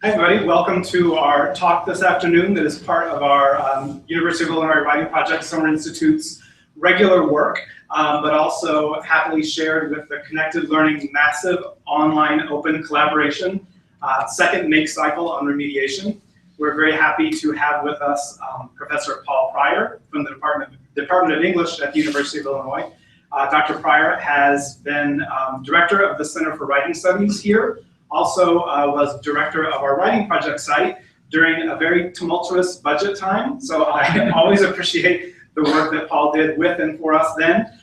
Hi everybody, welcome to our talk this afternoon that is part of our University of Illinois Writing Project Summer Institute's regular work, but also happily shared with the Connected Learning massive online open collaboration, second make cycle on remediation. We're very happy to have with us Professor Paul Pryor from the Department of English at the University of Illinois. Dr. Pryor has been director of the Center for Writing Studies here. Also was director of our writing project site during a very tumultuous budget time. So I always appreciate the work that Paul did with and for us then.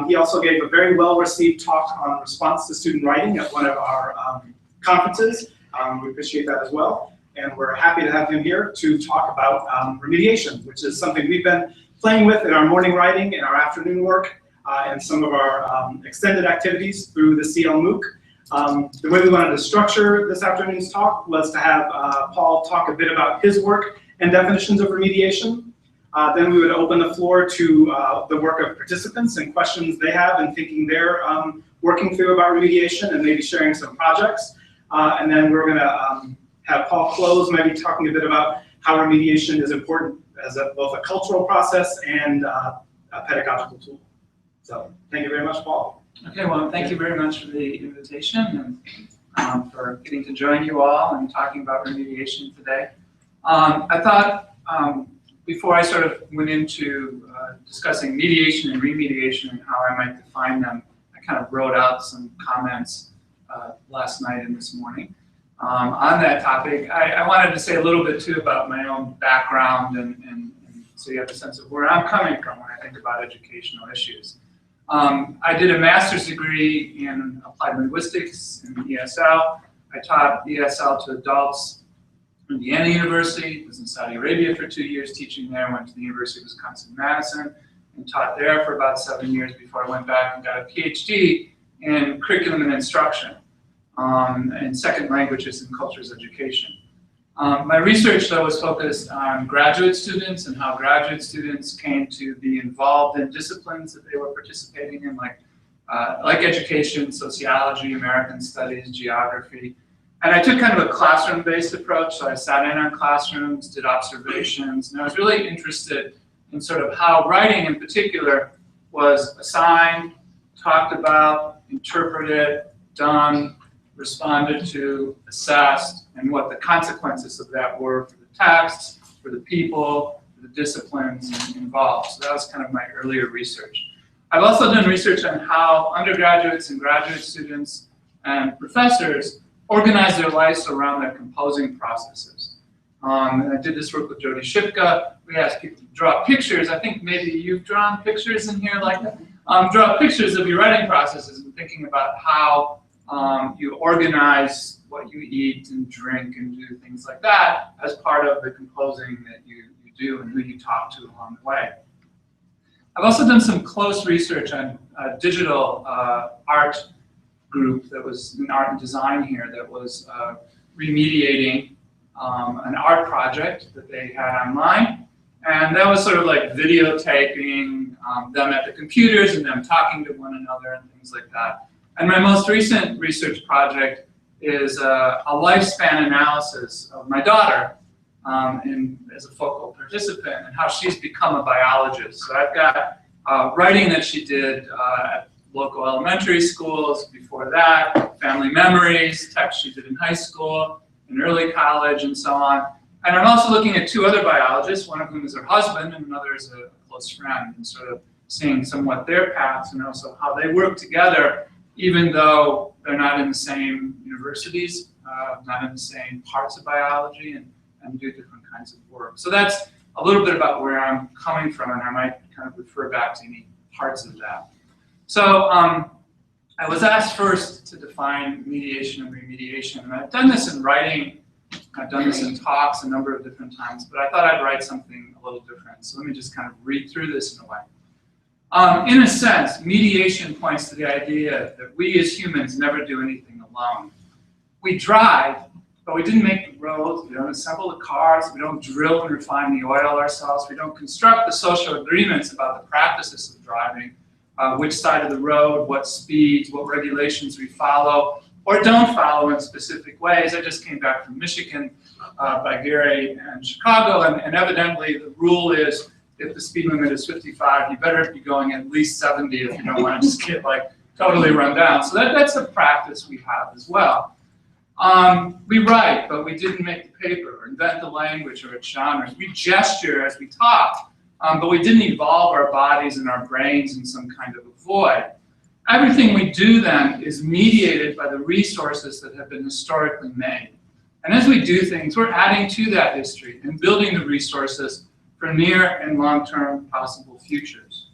He also gave a very well-received talk on response to student writing at one of our conferences. We appreciate that as well. And we're happy to have him here to talk about remediation, which is something we've been playing with in our morning writing, in our afternoon work, and some of our extended activities through the CL MOOC. The way we wanted to structure this afternoon's talk was to have Paul talk a bit about his work and definitions of remediation. Then we would open the floor to the work of participants and questions they have and thinking they're working through about remediation and maybe sharing some projects. And then we're going to have Paul close, maybe talking a bit about how remediation is important as both a cultural process and a pedagogical tool. So thank you very much, Paul. Okay, well, thank you very much for the invitation and for getting to join you all and talking about remediation today. I thought before I sort of went into discussing mediation and remediation and how I might define them, I kind of wrote out some comments last night and this morning on that topic. I wanted to say a little bit too about my own background and so you have a sense of where I'm coming from when I think about educational issues. I did a master's degree in applied linguistics in ESL. I taught ESL to adults at Indiana University. I was in Saudi Arabia for 2 years teaching there. I went to the University of Wisconsin-Madison and taught there for about 7 years before I went back and got a PhD in curriculum and instruction in second languages and cultures education. My research, though, was focused on graduate students and how graduate students came to be involved in disciplines that they were participating in, like education, sociology, American studies, geography. And I took kind of a classroom-based approach, so I sat in on classrooms, did observations, and I was really interested in sort of how writing in particular was assigned, talked about, interpreted, done, responded to, assessed, and what the consequences of that were for the texts, for the people, for the disciplines involved. So that was kind of my earlier research. I've also done research on how undergraduates and graduate students and professors organize their lives around their composing processes. And I did this work with Jody Shipka. We asked people to draw pictures. I think maybe you've drawn pictures in here like that. Draw pictures of your writing processes and thinking about how you organize what you eat and drink and do things like that as part of the composing that you do and who you talk to along the way. I've also done some close research on a digital art group that was in art and design here that was remediating an art project that they had online. And that was sort of like videotaping them at the computers and them talking to one another and things like that. And my most recent research project is a lifespan analysis of my daughter as a focal participant and how she's become a biologist. So I've got writing that she did at local elementary schools before that, family memories, text she did in high school, in early college, and so on. And I'm also looking at two other biologists, one of whom is her husband and another is a close friend, and sort of seeing somewhat their paths and also how they work together even though they're not in the same universities, not in the same parts of biology, and do different kinds of work. So that's a little bit about where I'm coming from, and I might kind of refer back to any parts of that. So I was asked first to define mediation and remediation, and I've done this in writing, I've done this in talks a number of different times, but I thought I'd write something a little different. So let me just kind of read through this in a way. In a sense, mediation points to the idea that we as humans never do anything alone. We drive, but we didn't make the roads, we don't assemble the cars, we don't drill and refine the oil ourselves, we don't construct the social agreements about the practices of driving, which side of the road, what speeds, what regulations we follow, or don't follow in specific ways. I just came back from Michigan by Gary and Chicago, and evidently the rule is if the speed limit is 55, you better be going at least 70 if you don't want to just get like totally run down. So that's a practice we have as well. We write, but we didn't make the paper, or invent the language or its genres. We gesture as we talk, but we didn't evolve our bodies and our brains in some kind of a void. Everything we do then is mediated by the resources that have been historically made. And as we do things, we're adding to that history and building the resources for near and long-term possible futures.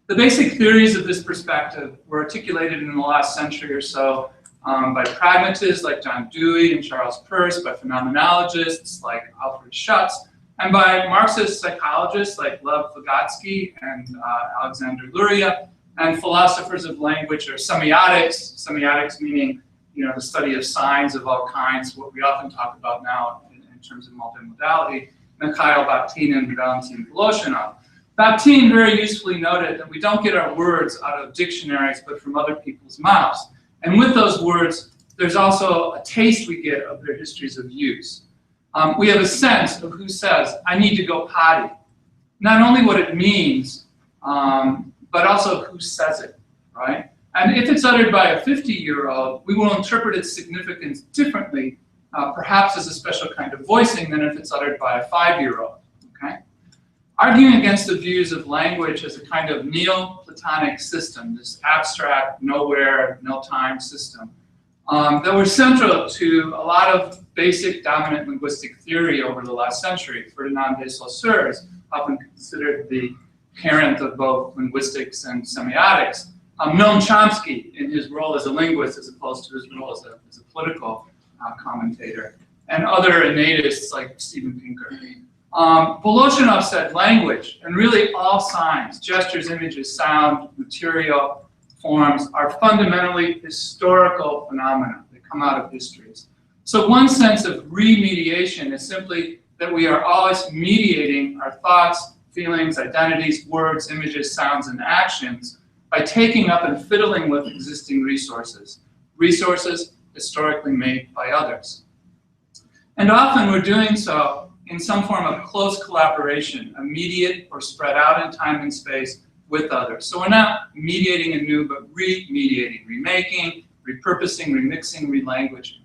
The basic theories of this perspective were articulated in the last century or so by pragmatists like John Dewey and Charles Peirce, by phenomenologists like Alfred Schutz, and by Marxist psychologists like Lev Vygotsky and Alexander Luria, and philosophers of language or semiotics meaning the study of signs of all kinds, what we often talk about now in terms of multimodality, Mikhail Bakhtin and Valentin Voloshinov. Bakhtin very usefully noted that we don't get our words out of dictionaries, but from other people's mouths. And with those words, there's also a taste we get of their histories of use. We have a sense of who says, I need to go potty. Not only what it means, but also who says it, right? And if it's uttered by a 50-year-old, we will interpret its significance differently, perhaps as a special kind of voicing than if it's uttered by a 5-year-old, okay? Arguing against the views of language as a kind of Neoplatonic system, this abstract, nowhere, no time system, that were central to a lot of basic dominant linguistic theory over the last century. Ferdinand de Saussure is often considered the parent of both linguistics and semiotics. Noam Chomsky, in his role as a linguist as opposed to his role as a political commentator, and other innatists like Steven Pinker. Voloshinov said language, and really all signs, gestures, images, sound, material, forms, are fundamentally historical phenomena. They come out of histories. So one sense of remediation is simply that we are always mediating our thoughts, feelings, identities, words, images, sounds, and actions by taking up and fiddling with existing resources historically made by others. And often we're doing so in some form of close collaboration, immediate or spread out in time and space with others. So we're not mediating anew, but remediating, remaking, repurposing, remixing, relanguaging.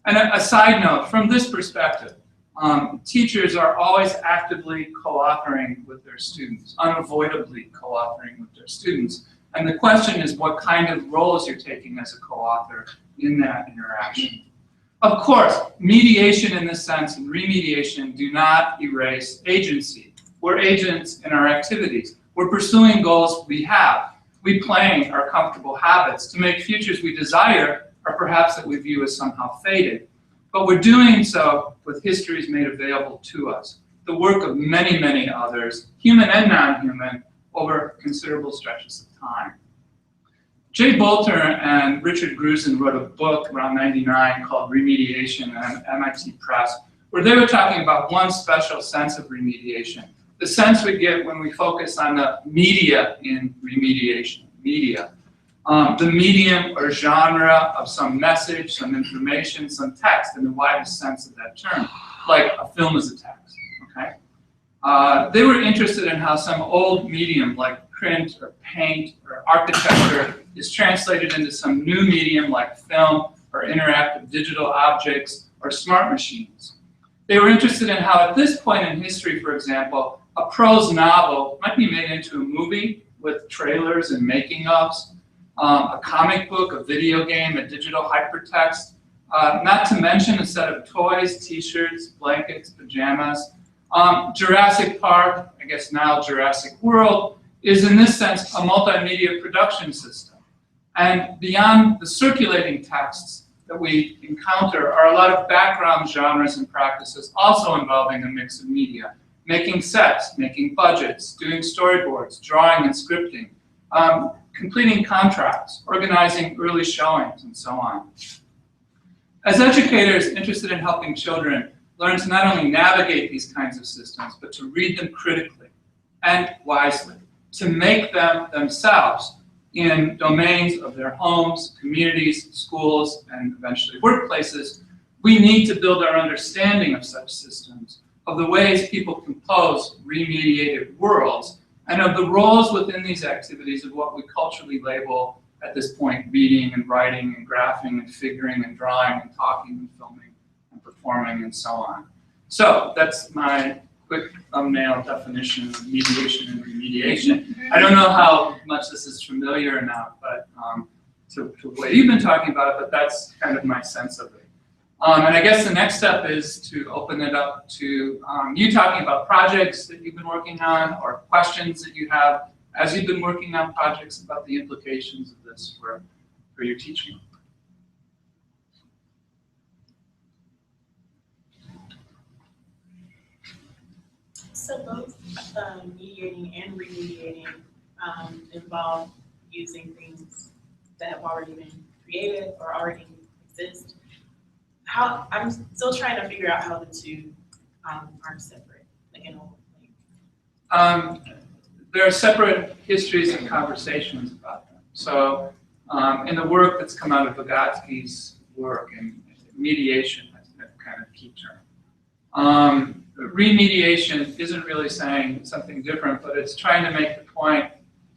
And a side note, from this perspective, teachers are always actively co-authoring with their students, unavoidably co-authoring with their students. And the question is what kind of roles you're taking as a co-author in that interaction. Of course, mediation in this sense and remediation do not erase agency. We're agents in our activities. We're pursuing goals we have. We playing our comfortable habits to make futures we desire or perhaps that we view as somehow faded. But we're doing so with histories made available to us, the work of many, many others, human and non-human, over considerable stretches of time. Jay Bolter and Richard Grusin wrote a book around '99 called Remediation at MIT Press, where they were talking about one special sense of remediation, the sense we get when we focus on the media in remediation, media. The medium or genre of some message, some information, some text in the widest sense of that term, like a film is a text, okay? They were interested in how some old medium like print or paint or architecture is translated into some new medium like film or interactive digital objects or smart machines. They were interested in how at this point in history, for example, a prose novel might be made into a movie with trailers and making-ofs, a comic book, a video game, a digital hypertext, not to mention a set of toys, t-shirts, blankets, pajamas. Jurassic Park, I guess now Jurassic World, is in this sense a multimedia production system. And beyond the circulating texts that we encounter are a lot of background genres and practices also involving a mix of media, making sets, making budgets, doing storyboards, drawing and scripting, completing contracts, organizing early showings, and so on. As educators interested in helping children learn to not only navigate these kinds of systems, but to read them critically and wisely, to make them themselves, in domains of their homes, communities, schools, and eventually workplaces, we need to build our understanding of such systems, of the ways people compose remediated worlds, and of the roles within these activities of what we culturally label at this point reading and writing and graphing and figuring and drawing and talking and filming and performing and so on. So that's my quick thumbnail definition of mediation and remediation. I don't know how much this is familiar or not, but to what you've been talking about, but that's kind of my sense of it. And I guess the next step is to open it up to you talking about projects that you've been working on or questions that you have as you've been working on projects about the implications of this for your teaching. So both mediating and remediating involve using things that have already been created or already exist. I'm still trying to figure out how the two are separate, like in a whole thing. There are separate histories and conversations about them. So in the work that's come out of Vygotsky's work, and mediation is a kind of key term. Remediation isn't really saying something different, but it's trying to make the point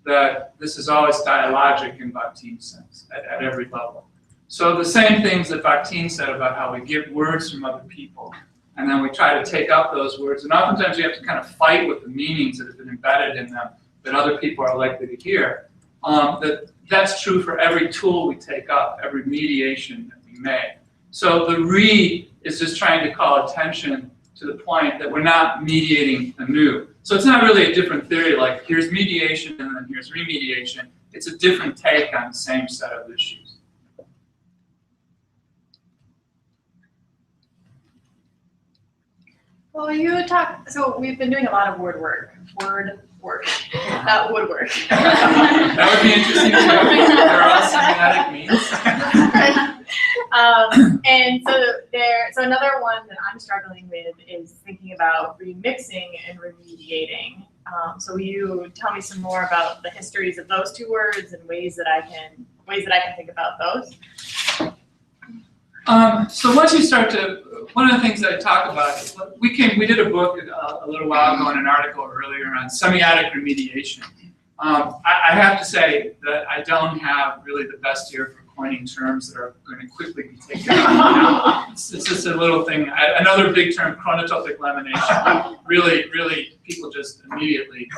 that this is always dialogic in Bakhtin's sense at every level. So the same things that Bakhtin said about how we get words from other people, and then we try to take up those words, and oftentimes you have to kind of fight with the meanings that have been embedded in them that other people are likely to hear. That's true for every tool we take up, every mediation that we make. So the re is just trying to call attention to the point that we're not mediating anew. So it's not really a different theory, like here's mediation and then here's remediation. It's a different take on the same set of issues. Well, you talk, so we've been doing a lot of word work, not woodwork. That would be interesting too. There are semiotic means. And so another one that I'm struggling with is thinking about remixing and remediating. So will you tell me some more about the histories of those two words and ways that I can think about those? So once you start to, one of the things that I talk about is we did a book a little while ago and an article earlier on semiotic remediation. I have to say that I don't have really the best ear for coining terms that are going to quickly be taken out. It's just a little thing. Another big term, chronotopic lamination. Really, people just immediately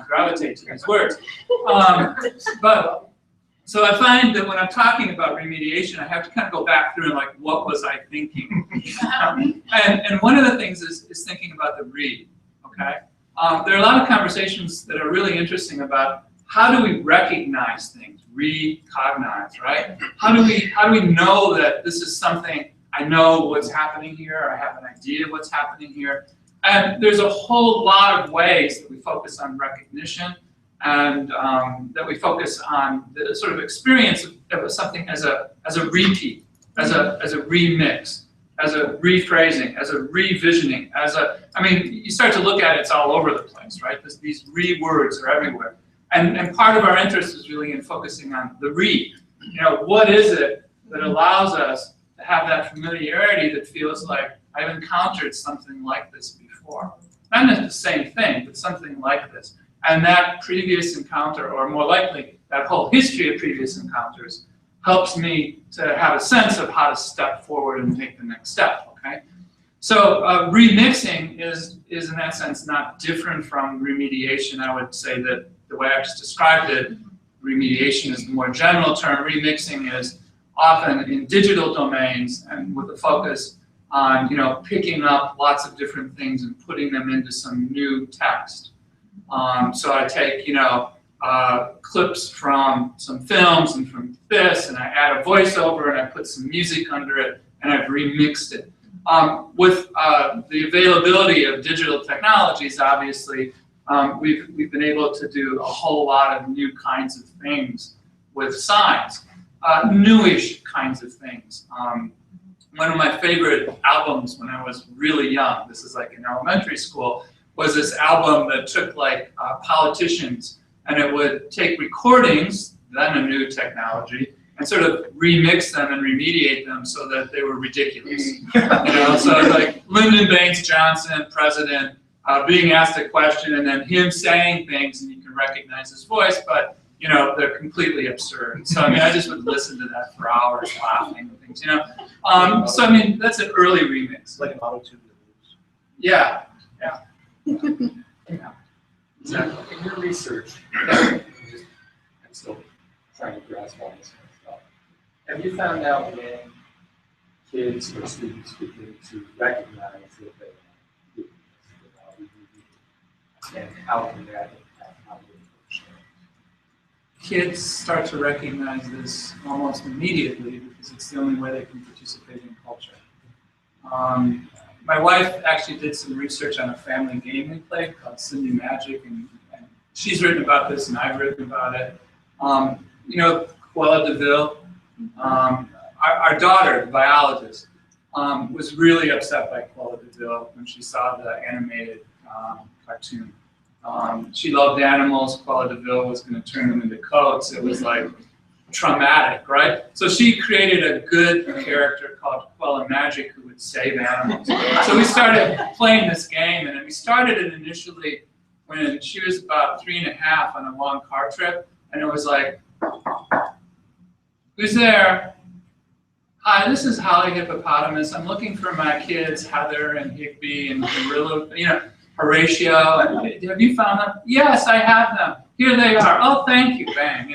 gravitate to these words. So I find that when I'm talking about remediation, I have to kind of go back through and like, what was I thinking? And one of the things is thinking about the re, okay? There are a lot of conversations that are really interesting about how do we recognize things, recognize, right? How do we know that this is something, I know what's happening here, or I have an idea of what's happening here. And there's a whole lot of ways that we focus on recognition and that we focus on the sort of experience of something as a repeat, as a remix, as a rephrasing, as a revisioning, I mean, you start to look at it, it's all over the place, right? These re-words are everywhere. And part of our interest is really in focusing on the re. You know, what is it that allows us to have that familiarity that feels like I've encountered something like this before? Not the same thing, but something like this. And that previous encounter, or more likely, that whole history of previous encounters, helps me to have a sense of how to step forward and take the next step, okay? So remixing is in that sense not different from remediation. I would say that the way I just described it, remediation is the more general term. Remixing is often in digital domains and with a focus on, you know, picking up lots of different things and putting them into some new text. So I take, you know, clips from some films and from this, and I add a voiceover and I put some music under it, and I've remixed it. With the availability of digital technologies, obviously, we've been able to do a whole lot of new kinds of things with signs, newish kinds of things. One of my favorite albums when I was really young, this is like in elementary school, was this album that took like politicians, and it would take recordings then a new technology, and sort of remix them and remediate them so that they were ridiculous. So like Lyndon Baines Johnson, president, being asked a question and then him saying things and you can recognize his voice, but they're completely absurd. So I just would listen to that for hours laughing and things, So I that's an early remix. Like an auto-tune. Yeah. Exactly. In your research, I'm still trying to grasp all this kind of stuff. Have you found out when kids or students begin to recognize that they do this, and how can that impact how they approach it? Kids start to recognize this almost immediately because it's the only way they can participate in culture. My wife actually did some research on a family game we played called Cindy Magic, and she's written about this and I've written about it. Cruella de Vil, our daughter, the biologist, was really upset by Cruella de Vil when she saw the animated cartoon. She loved animals. Cruella de Vil was going to turn them into coats. It was like traumatic, right? So she created a good character called Cruella Magic who would save animals. So we started playing this game, and we started it initially when she was about 3.5 on a long car trip, and it was like, who's there? Hi, this is Holly Hippopotamus. I'm looking for my kids, Heather and Higby and Gorilla, Horatio. And have you found them? Yes, I have them. Here they are. Oh, thank you, bang.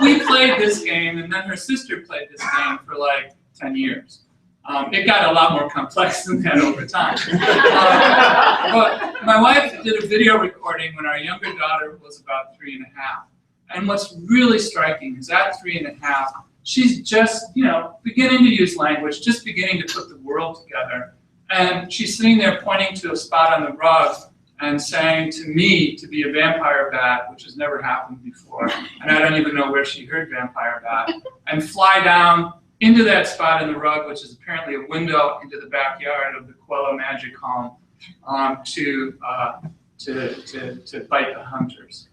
We played this game, and then her sister played this game for like 10 years. It got a lot more complex than that over time. But my wife did a video recording when our younger daughter was about 3.5. And what's really striking is at 3.5, she's just, beginning to use language, just beginning to put the world together. And she's sitting there pointing to a spot on the rug and saying to me to be a vampire bat, which has never happened before, and I don't even know where she heard vampire bat, and fly down into that spot in the rug, which is apparently a window into the backyard of the Cruella Magic home, to bite the hunters.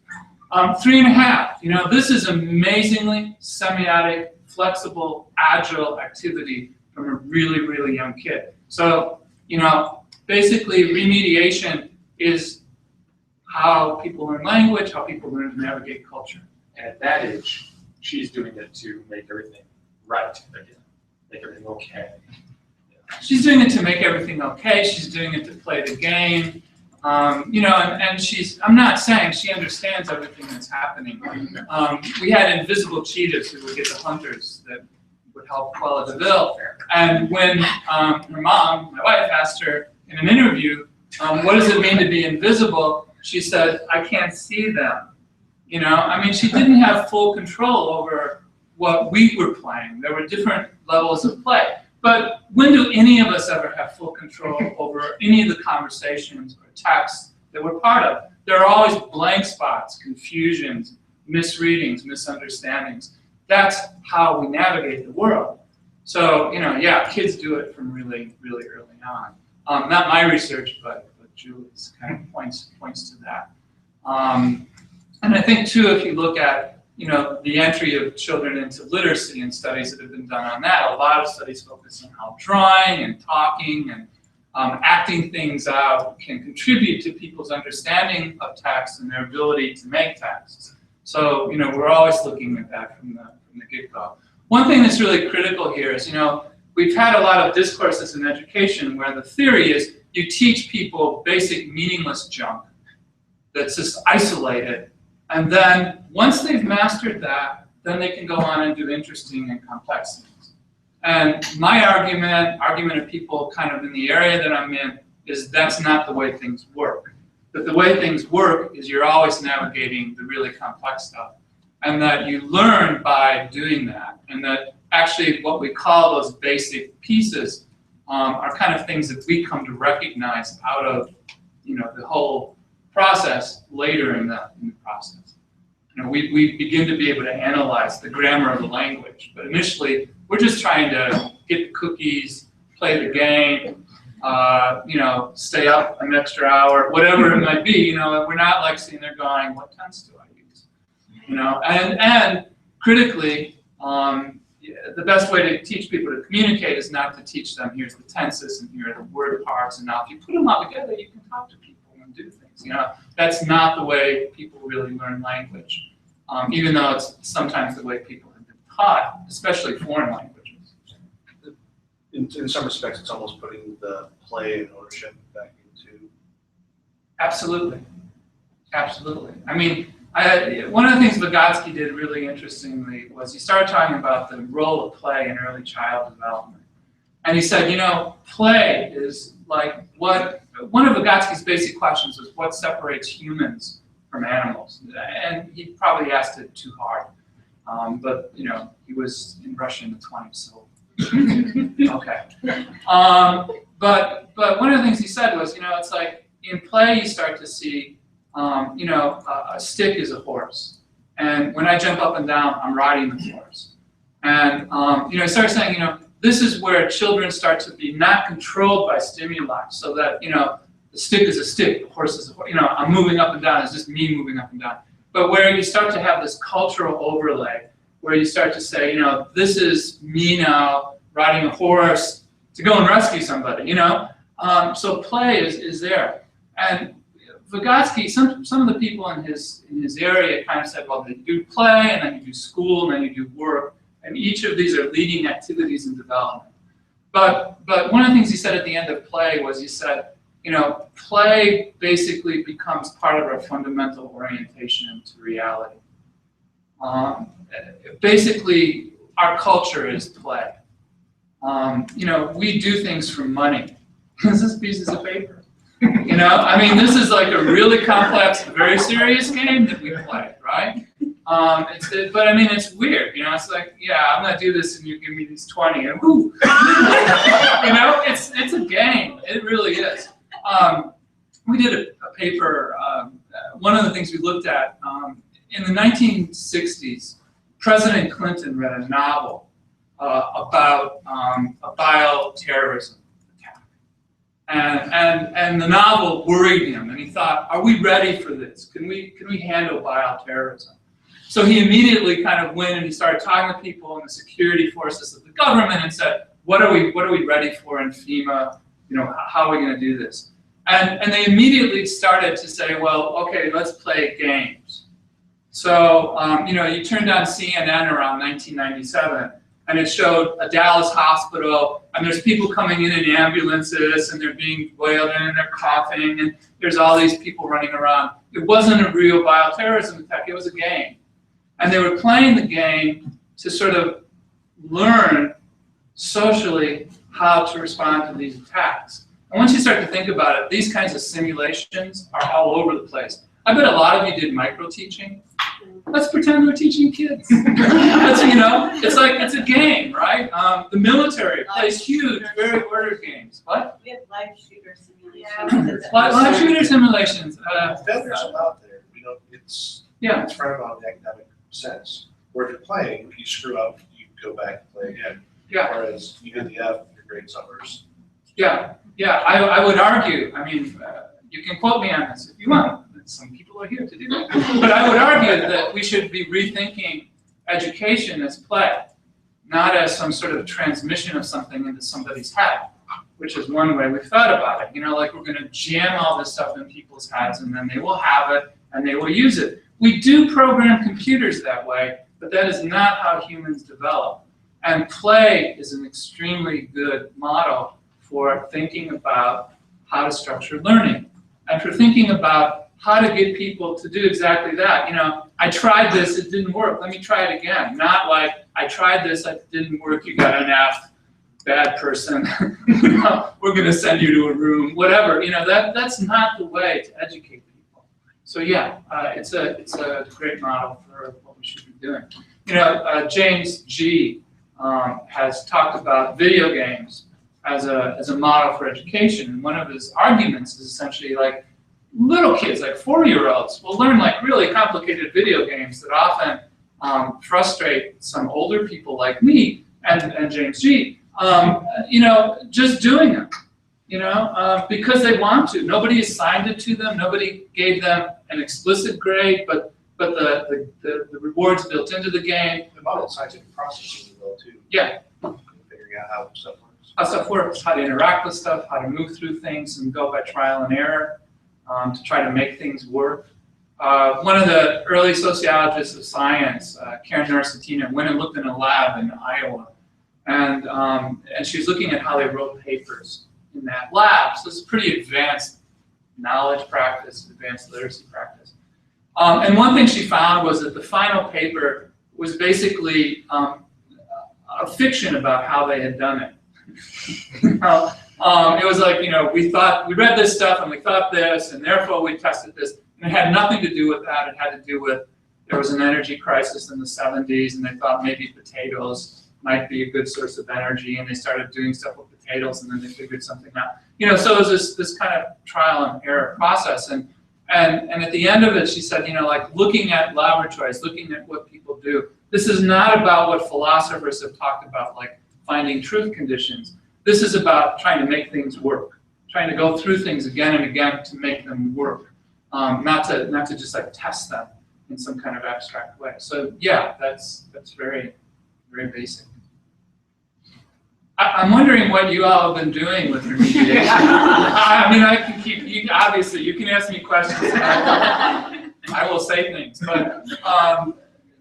3.5, this is amazingly semiotic, flexible, agile activity from a really, really young kid. So, basically remediation is how people learn language, how people learn to navigate culture. And at that age, she's doing it to make everything right again, make everything okay. She's doing it to make everything okay. She's doing it to play the game. And she's, I'm not saying she understands everything that's happening. We had invisible cheetahs who would get the hunters that would help Cruella de Vil. And when her mom, my wife, asked her in an interview, what does it mean to be invisible? She said, I can't see them. She didn't have full control over what we were playing. There were different levels of play. But when do any of us ever have full control over any of the conversations or texts that we're part of? There are always blank spots, confusions, misreadings, misunderstandings. That's how we navigate the world. So, kids do it from really, really early on. Not my research, but Julie's kind of points to that. And I think, too, if you look at the entry of children into literacy and studies that have been done on that, a lot of studies focus on how drawing and talking and acting things out can contribute to people's understanding of text and their ability to make texts. So, we're always looking at that from the get-go. One thing that's really critical here is, we've had a lot of discourses in education where the theory is you teach people basic meaningless junk that's just isolated. And then once they've mastered that, then they can go on and do interesting and complex things. And my argument of people kind of in the area that I'm in, is that's not the way things work. That the way things work is you're always navigating the really complex stuff. And that you learn by doing that. And that actually what we call those basic pieces are kind of things that we come to recognize out of the whole process later in the process. We begin to be able to analyze the grammar of the language, but initially we're just trying to get the cookies, play the game, stay up an extra hour, whatever it might be. We're not like sitting there going, what tense do I use? you know, and critically, the best way to teach people to communicate is not to teach them, here's the tenses and here are the word parts, and now if you put them all together, you can talk to people and do things, you know. That's not the way people really learn language, even though it's sometimes the way people have been taught, especially foreign languages. In some respects, it's almost putting the play and ownership back into. Absolutely, absolutely. I mean, one of the things Vygotsky did really interestingly was he started talking about the role of play in early child development. And he said, you know, play is like one of Vygotsky's basic questions was what separates humans from animals? And he probably asked it too hard. But, you know, he was in Russia in the 20s, so, okay. But one of the things he said was, you know, it's like in play you start to see you know, a stick is a horse. And when I jump up and down, I'm riding the horse. And, you know, I started saying, you know, this is where children start to be not controlled by stimuli so that, you know, the stick is a stick, the horse is a horse. You know, I'm moving up and down, it's just me moving up and down. But where you start to have this cultural overlay, where you start to say, you know, this is me now riding a horse to go and rescue somebody, you know? So play is there. And Vygotsky, some of the people in his area kind of said, well, you do play, and then you do school, and then you do work, and each of these are leading activities in development. But one of the things he said at the end of play was he said, you know, play basically becomes part of our fundamental orientation into reality. Basically, our culture is play. You know, we do things for money. This is pieces of paper. You know, I mean, this is like a really complex, very serious game that we play, right? But I mean, it's weird. You know, it's like, yeah, I'm gonna do this, and you give me these 20, and whoo, you know, it's a game. It really is. We did a paper. One of the things we looked at in the 1960s, President Clinton read a novel about a bioterrorism. And the novel worried him, and he thought, are we ready for this? Can we handle bioterrorism? So he immediately kind of went and he started talking to people in the security forces of the government and said, what are we ready for in FEMA? You know, how are we going to do this? And they immediately started to say, well, okay, let's play games. So, you know, you turned on CNN around 1997, and it showed a Dallas hospital, and there's people coming in ambulances, and they're being wailed in, and they're coughing, and there's all these people running around. It wasn't a real bioterrorism attack, it was a game. And they were playing the game to sort of learn socially how to respond to these attacks. And once you start to think about it, these kinds of simulations are all over the place. I bet a lot of you did micro-teaching. Let's pretend we're teaching kids. That's, you know, it's like, it's a game, right? The military plays huge, very ordered games. What? We have live shooter simulations. Live shooter simulations. Failures out there. We don't. It's front of the academic sense. Where if you're playing, if you screw up, you go back and play again. Yeah. Whereas you get the F, your grade suffers. Yeah. I would argue. I mean, you can quote me on this if you want. Some people are here to do that. But I would argue that we should be rethinking education as play, not as some sort of transmission of something into somebody's head, which is one way we've thought about it. You know, like we're going to jam all this stuff in people's heads, and then they will have it, and they will use it. We do program computers that way, but that is not how humans develop. And play is an extremely good model for thinking about how to structure learning, and for thinking about how to get people to do exactly that. You know, I tried this, it didn't work, let me try it again. Not like, I tried this, it didn't work, you got an F, bad person, you know, we're gonna send you to a room, whatever. You know, that's not the way to educate people. So yeah, it's a great model for what we should be doing. You know, James G. Has talked about video games as a model for education, and one of his arguments is essentially like, little kids, like 4-year-olds, will learn like really complicated video games that often frustrate some older people like me and James G. You know, just doing them, you know, because they want to. Nobody assigned it to them. Nobody gave them an explicit grade, but but the rewards built into the game. The model scientific processing as well too. Yeah. Figuring out how stuff works. How stuff works, how to interact with stuff, how to move through things and go by trial and error to try to make things work. One of the early sociologists of science, Karen Norris-Satina, went and looked in a lab in Iowa, and she was looking at how they wrote papers in that lab. So it's pretty advanced knowledge practice, advanced literacy practice. And one thing she found was that the final paper was basically a fiction about how they had done it. It was like, we read this stuff and we thought this, and therefore we tested this. And it had nothing to do with that. It had to do with, there was an energy crisis in the 70s, and they thought maybe potatoes might be a good source of energy, and they started doing stuff with potatoes, and then they figured something out. So it was this kind of trial and error process. And at the end of it, she said, like looking at laboratories, looking at what people do, this is not about what philosophers have talked about, like finding truth conditions. This is about trying to make things work, trying to go through things again and again to make them work, not to just like test them in some kind of abstract way. So yeah, that's very, very basic. I'm wondering what you all have been doing with remediation. I mean, I can keep, obviously, you can ask me questions and I will say things, but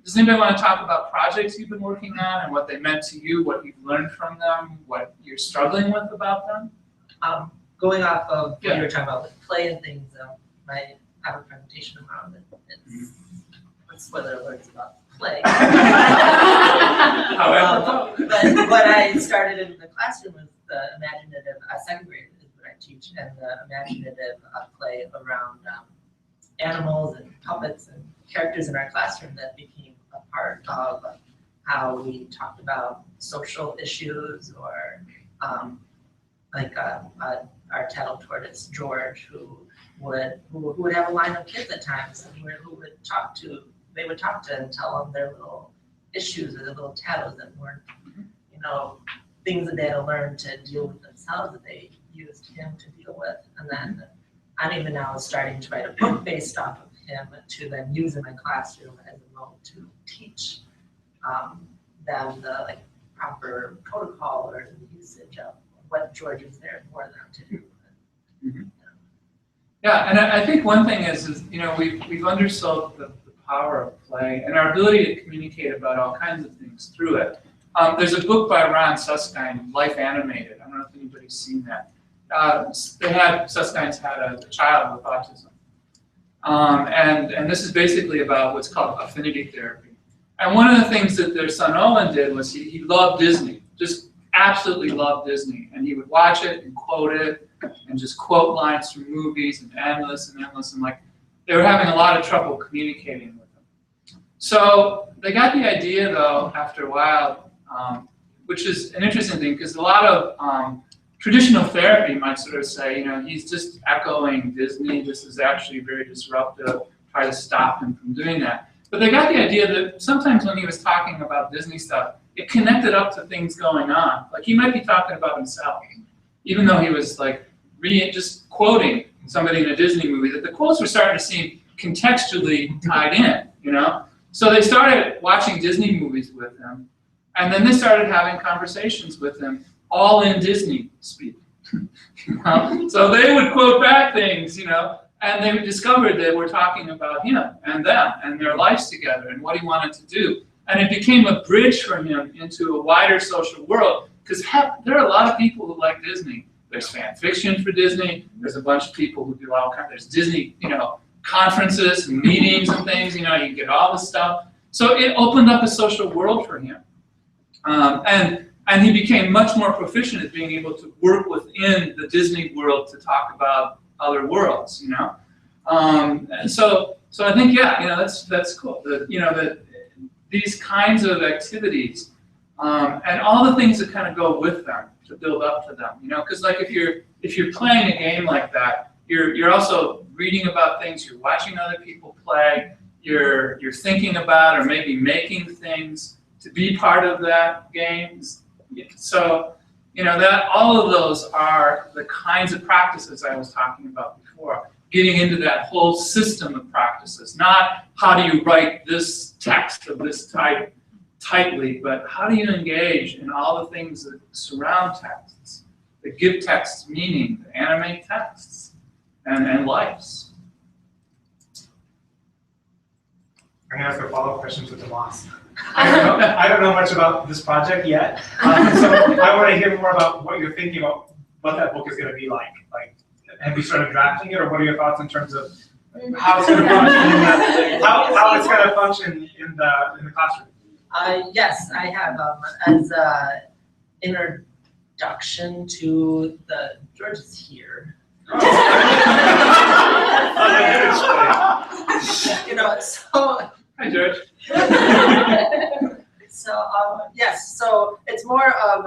does anybody want to talk about projects you've been working on and what they meant to you, what you've learned from them, what you're struggling with about them? Going off of what you were talking about with play and things, I have a presentation around it. It's spoiler alerts about play. However, but what I started in the classroom was the imaginative, second grade is what I teach, and the imaginative play around animals and puppets and characters in our classroom that became a part of how we talked about social issues, or like our tattle tortoise George, who would have a line of kids at times, and who would talk to. They would talk to and tell them their little issues or their little tattles that weren't, things that they had to learn to deal with themselves, that they used him to deal with. And then I'm even now starting to write a book based off of him to then use in my classroom as a mode to teach them the proper protocol or the usage of what George is there for them to do. Mm-hmm. Yeah, and I think one thing is we've undersold the power of play and our ability to communicate about all kinds of things through it. There's a book by Ron Suskind, Life Animated. I don't know if anybody's seen that. Suskind's had a child with autism. And this is basically about what's called affinity therapy. And one of the things that their son Owen did was he loved Disney, just absolutely loved Disney. And he would watch it and quote it and just quote lines from movies and endless. And they were having a lot of trouble communicating with him. So they got the idea, though, after a while, which is an interesting thing, because a lot of traditional therapy might sort of say, he's just echoing Disney. This is actually very disruptive. Try to stop him from doing that. But they got the idea that sometimes when he was talking about Disney stuff, it connected up to things going on. Like he might be talking about himself, even though he was just quoting somebody in a Disney movie, that the quotes were starting to seem contextually tied in, So they started watching Disney movies with him, and then they started having conversations with him, all in Disney speak. So they would quote back things, and they discovered they were talking about him and them and their lives together and what he wanted to do. And it became a bridge for him into a wider social world, because there are a lot of people who like Disney. There's fan fiction for Disney. There's a bunch of people who do all kinds. There's Disney, conferences and meetings and things. You can get all this stuff. So it opened up a social world for him, and he became much more proficient at being able to work within the Disney world to talk about other worlds. And so I think that's cool. That these kinds of activities and all the things that kind of go with them, to build up to them, because if you're playing a game like that, you're also reading about things, you're watching other people play, you're thinking about or maybe making things to be part of that game. So that all of those are the kinds of practices I was talking about before. getting into that whole system of practices. Not how do you write this text of this type tightly, but how do you engage in all the things that surround texts, that give texts meaning, that animate texts and lives. I'm gonna ask a follow-up question to Tomas. I don't know much about this project yet, so I want to hear more about what you're thinking about what that book is going to be like. Like, have you started drafting it, or what are your thoughts in terms of how it's going to function? How it's going to function in the classroom? Yes, I have as an introduction to the George is here. You know, so. Hi, George. So yes, so it's more of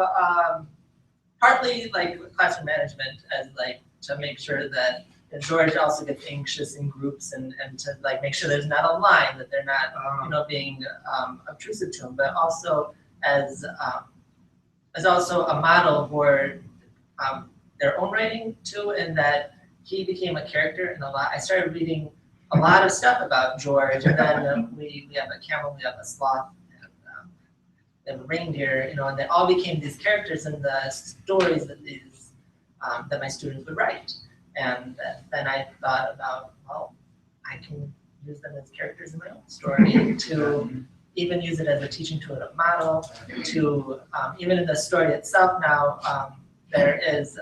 partly like classroom management, as like to make sure that George also gets anxious in groups and to like make sure there's not a line, that they're not being obtrusive to him, but also as also a model for their own writing too, and that he became a character in a lot. I started reading a lot of stuff about George, and then we have a camel, we have a sloth, and we have a reindeer, and they all became these characters in the stories that that my students would write. And then I thought about, well, I can use them as characters in my own story, to even use it as a teaching tool, a model, to even in the story itself now, there is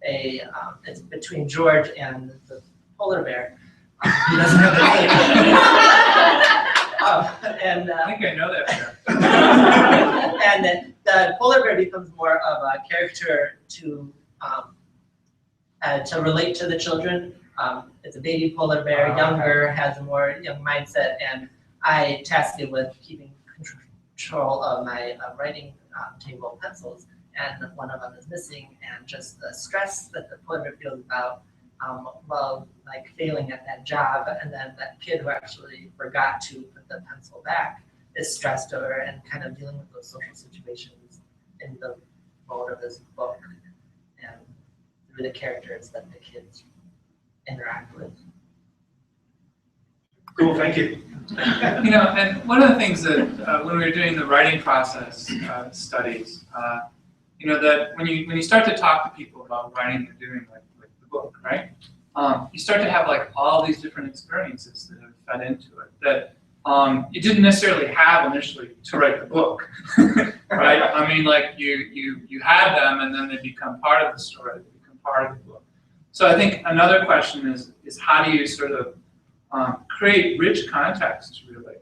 it's between George and the polar bear. He doesn't have a name. I think I know that bear. And then the polar bear becomes more of a character to relate to the children. It's a baby polar bear, younger, has a more young mindset, and I tasked it with keeping control of my writing table pencils, and one of them is missing, and just the stress that the polar bear feels about like failing at that job, and then that kid who actually forgot to put the pencil back is stressed over and kind of dealing with those social situations in the mode of this book and through the characters that the kids interact with. Cool, thank you. And one of the things that when we were doing the writing process studies, that when you start to talk to people about writing and doing like the book, right? You start to have like all these different experiences that have fed into it that you didn't necessarily have initially to write the book, right? I mean, like you had them, and then they become part of the story, they become part of the book. So I think another question is how do you sort of create rich context, really,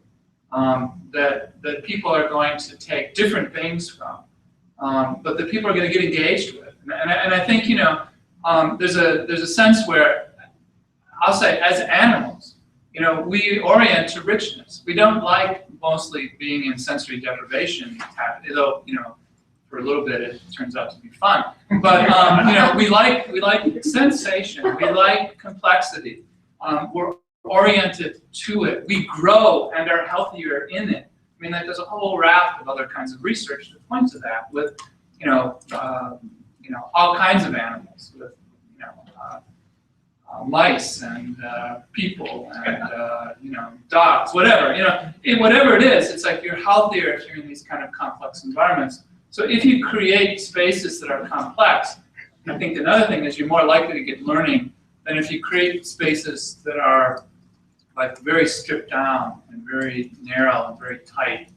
that people are going to take different things from, but that people are going to get engaged with. And I think there's a sense where I'll say, as animals, we orient to richness. We don't like mostly being in sensory deprivation, though for a little bit it turns out to be fun. But we like sensation. We like complexity. We're oriented to it. We grow and are healthier in it. I mean, there's a whole raft of other kinds of research that point to that with, all kinds of animals, with, mice and people and dogs, whatever. Whatever it is, it's like you're healthier if you're in these kind of complex environments. So if you create spaces that are complex, I think another thing is you're more likely to get learning than if you create spaces that are like very stripped down and very narrow and very tight.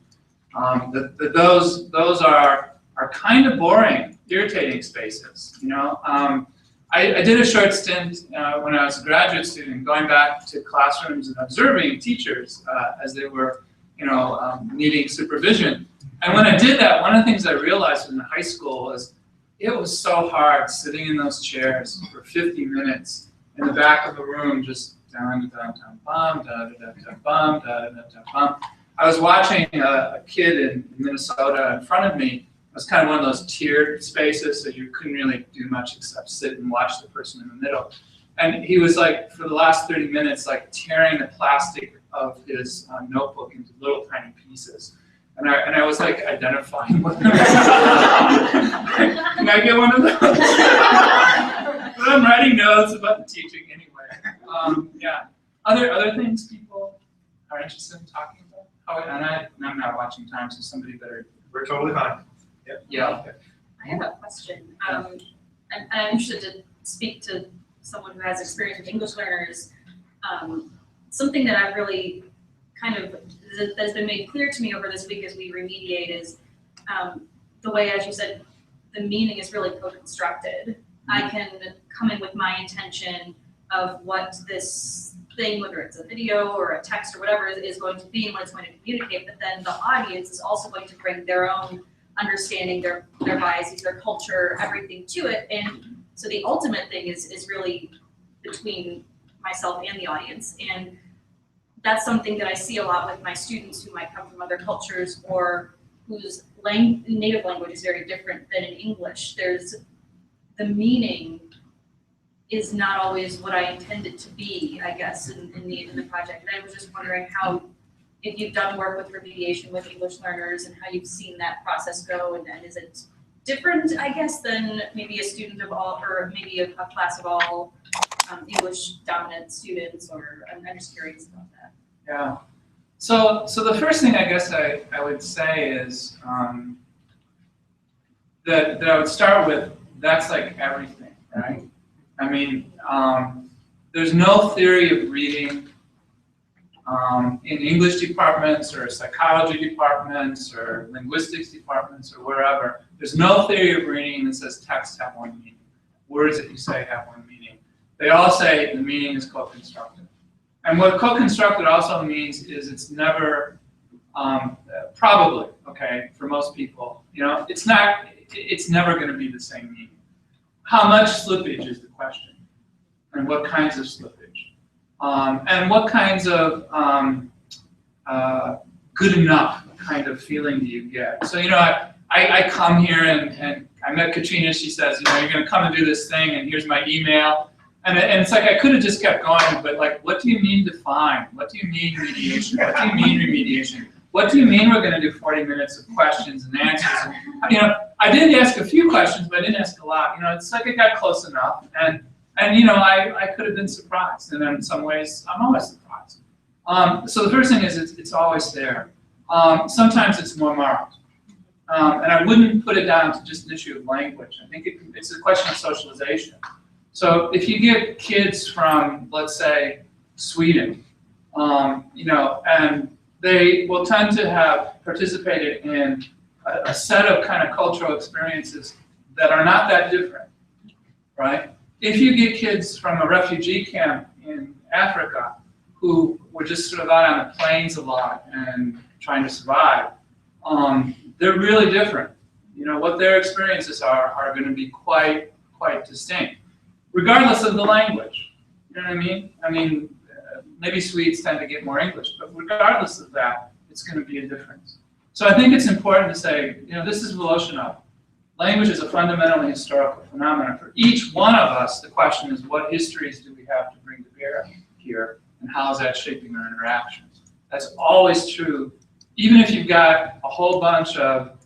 Those are kind of boring, irritating spaces. I did a short stint when I was a graduate student, going back to classrooms and observing teachers as they were, needing supervision. And when I did that, one of the things I realized in high school was it was so hard sitting in those chairs for 50 minutes in the back of a room, just down, down, down, bum, da, da, da, da, bum, da, da, da, da, bum. I was watching a kid in Minnesota in front of me. It was kind of one of those tiered spaces, so you couldn't really do much except sit and watch the person in the middle. And he was like, for the last 30 minutes, like tearing the plastic of his notebook into little tiny pieces. And I was like identifying with him. Can I get one of those? But I'm writing notes about the teaching anyway. Yeah. Other things people are interested in talking about? Oh, and I'm not watching time, so somebody better. We're totally fine. Yeah. I have a question. I'm interested to speak to someone who has experience with English learners. Something that I've really that has been made clear to me over this week as we remediate is the way, as you said, the meaning is really co-constructed. I can come in with my intention of what this thing, whether it's a video or a text or whatever, is going to be and what it's going to communicate, but then the audience is also going to bring their own understanding, their biases, their culture, everything to it. And so the ultimate thing is really between myself and the audience. And that's something that I see a lot with my students who might come from other cultures or whose native language is very different than in English. There's the meaning is not always what I intend it to be, I guess, in the project. And I was just wondering if you've done work with remediation with English learners and how you've seen that process go, and is it different, I guess, than maybe a student of all, or maybe a class of all English dominant students, or I'm just curious about that. Yeah. So the first thing I guess I would say is that I would start with, that's like everything, right? I mean, there's no theory of reading in English departments or psychology departments or linguistics departments or wherever. There's no theory of reading that says texts have one meaning. Words that you say have one meaning. They all say the meaning is co-constructed. And what co-constructed also means is it's never, probably, okay, for most people, it's never going to be the same meaning. How much slippage is the question, and what kinds of slippage, and what kinds of good enough kind of feeling do you get? So I come here and I met Katrina. She says, you're going to come and do this thing, and here's my email. And it's like I could have just kept going, but like, what do you mean define? What do you mean mediation? What do you mean remediation? What do you mean we're going to do 40 minutes of questions and answers? And, I did ask a few questions, but I didn't ask a lot. It's like it got close enough, and I could have been surprised, and then in some ways I'm always surprised. So the first thing is it's always there. Sometimes it's more marked, and I wouldn't put it down to just an issue of language. I think it's a question of socialization. So if you get kids from, let's say, Sweden, and they will tend to have participated in a set of kind of cultural experiences that are not that different, right? If you get kids from a refugee camp in Africa who were just sort of out on the plains a lot and trying to survive, they're really different. What their experiences are going to be quite distinct, regardless of the language. You know what I mean? I mean, maybe Swedes tend to get more English, but regardless of that, it's going to be a difference. So I think it's important to say, this is Voloshinov. Language is a fundamentally historical phenomenon. For each one of us, the question is, what histories do we have to bring to bear here, and how is that shaping our interactions? That's always true, even if you've got a whole bunch of,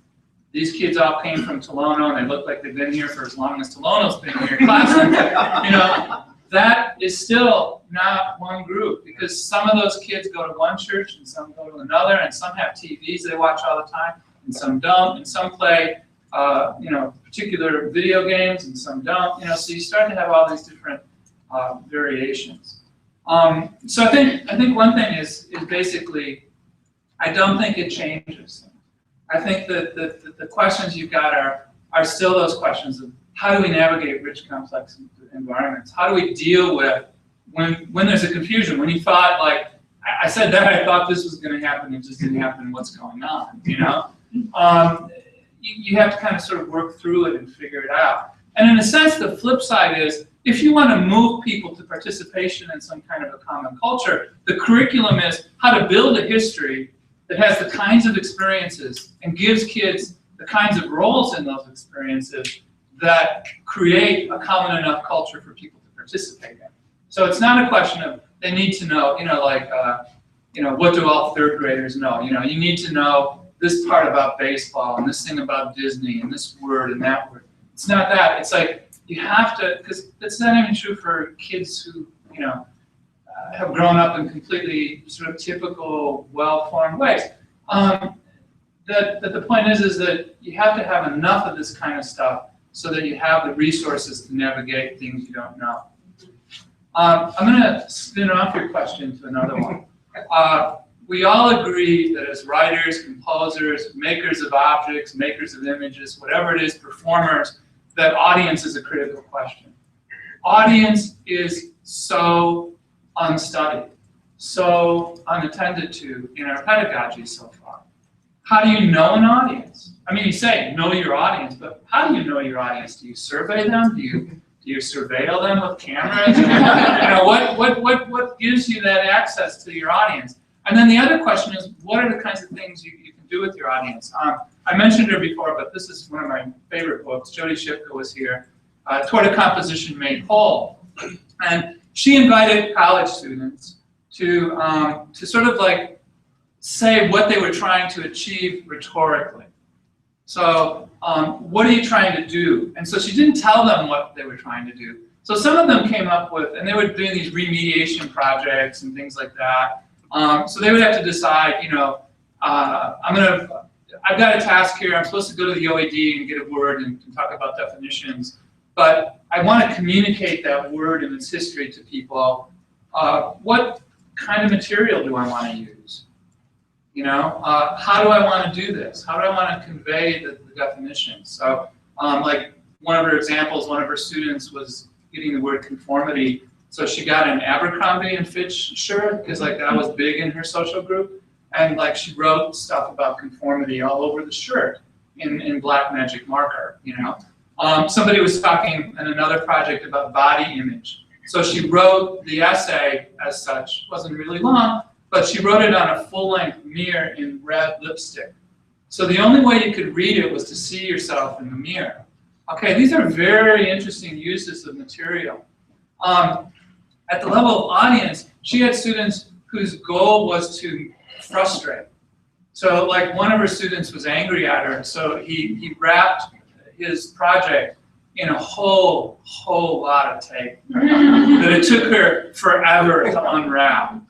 these kids all came from Tolono, and they look like they've been here for as long as Tolono's been in your classroom. That is still not one group, because some of those kids go to one church and some go to another, and some have TVs they watch all the time, and some don't, and some play particular video games, and some don't. So you start to have all these different variations. So I think one thing is basically, I don't think it changes. I think that the questions you've got are still those questions of how do we navigate rich, complex environments? How do we deal with when there's a confusion? When you thought, like, I said that I thought this was going to happen, it just didn't happen. What's going on? You have to kind of sort of work through it and figure it out. And in a sense, the flip side is, if you want to move people to participation in some kind of a common culture, the curriculum is how to build a history that has the kinds of experiences and gives kids the kinds of roles in those experiences that create a common enough culture for people to participate in. So it's not a question of they need to know, what do all third graders know? You need to know this part about baseball and this thing about Disney and this word and that word. It's not that. It's like you have to, because that's not even true for kids who, have grown up in completely sort of typical, well-formed ways. The point is that you have to have enough of this kind of stuff so that you have the resources to navigate things you don't know. I'm going to spin off your question to another one. We all agree that as writers, composers, makers of objects, makers of images, whatever it is, performers, that audience is a critical question. Audience is so unstudied, so unattended to in our pedagogy so far. How do you know an audience? I mean, you say know your audience, but how do you know your audience? Do you survey them? Do you surveil them with cameras? What gives you that access to your audience? And then the other question is, what are the kinds of things you can do with your audience? I mentioned her before, but this is one of my favorite books. Jody Shipka was here. Toward a Composition Made Whole. And she invited college students to sort of like say what they were trying to achieve rhetorically. So what are you trying to do? And so she didn't tell them what they were trying to do. So some of them came up with, and they were doing these remediation projects and things like that. So they would have to decide, I've got a task here, I'm supposed to go to the OAD and get a word and talk about definitions, but I want to communicate that word and its history to people. What kind of material do I want to use? How do I want to do this? How do I want to convey the definition? So like one of her examples, one of her students was getting the word conformity. So she got an Abercrombie and Fitch shirt because like that was big in her social group. And like she wrote stuff about conformity all over the shirt in black magic marker, Somebody was talking in another project about body image. So she wrote the essay as such, wasn't really long, but she wrote it on a full-length mirror in red lipstick. So the only way you could read it was to see yourself in the mirror. Okay, these are very interesting uses of material. At the level of audience, she had students whose goal was to frustrate. So like one of her students was angry at her, so he wrapped his project in a whole lot of tape that it took her forever to unwrap.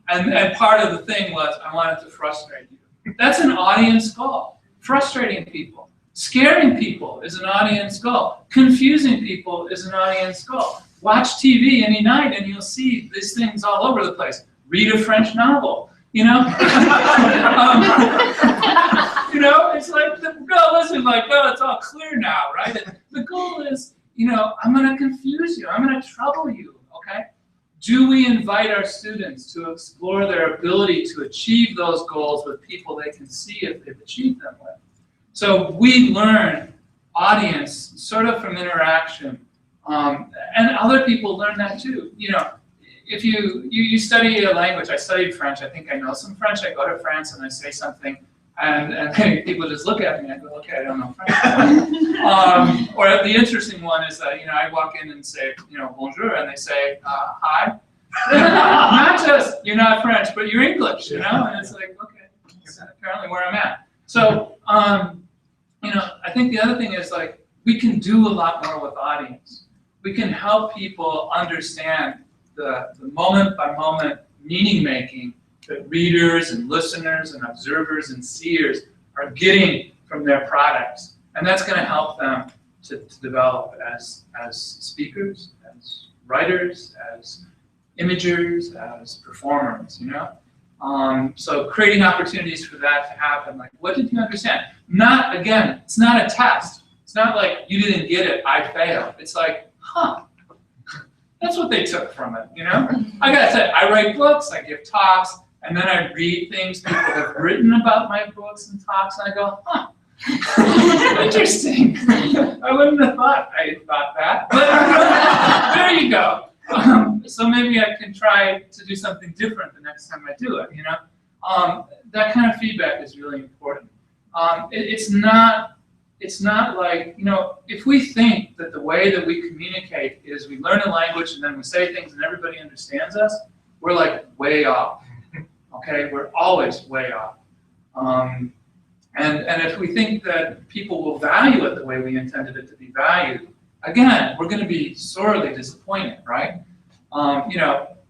And part of the thing was, I wanted to frustrate you. That's an audience goal. Frustrating people. Scaring people is an audience goal. Confusing people is an audience goal. Watch TV any night and you'll see these things all over the place. Read a French novel, it's like the goal isn't like, oh, it's all clear now, right? The goal is, I'm going to confuse you. I'm going to trouble you, okay? Do we invite our students to explore their ability to achieve those goals with people they can see if they've achieved them with? So we learn audience sort of from interaction, and other people learn that too. If you study a language, I studied French, I think I know some French, I go to France and I say something, and people just look at me and I go, okay, I don't know French. Or the interesting one is that, I walk in and say, bonjour, and they say, hi. Not just, you're not French, but you're English, and it's like, okay, that's apparently where I'm at. So, I think the other thing is like, we can do a lot more with audience. We can help people understand the moment by moment meaning making that readers and listeners and observers and seers are getting from their products. And that's going to help them to develop as speakers, as writers, as imagers, as performers, So creating opportunities for that to happen, like, what did you understand? Not, again, it's not a test. It's not like, you didn't get it, I failed. It's like, that's what they took from it, I gotta say, I write books, I give talks, and then I read things people have written about my books and talks, and I go, interesting. I wouldn't have thought I thought that, but there you go. So maybe I can try to do something different the next time I do it, That kind of feedback is really important. It's not like, if we think that the way that we communicate is we learn a language and then we say things and everybody understands us, we're like way off, okay? We're always way off. And if we think that people will value it the way we intended it to be valued, again, we're going to be sorely disappointed, right?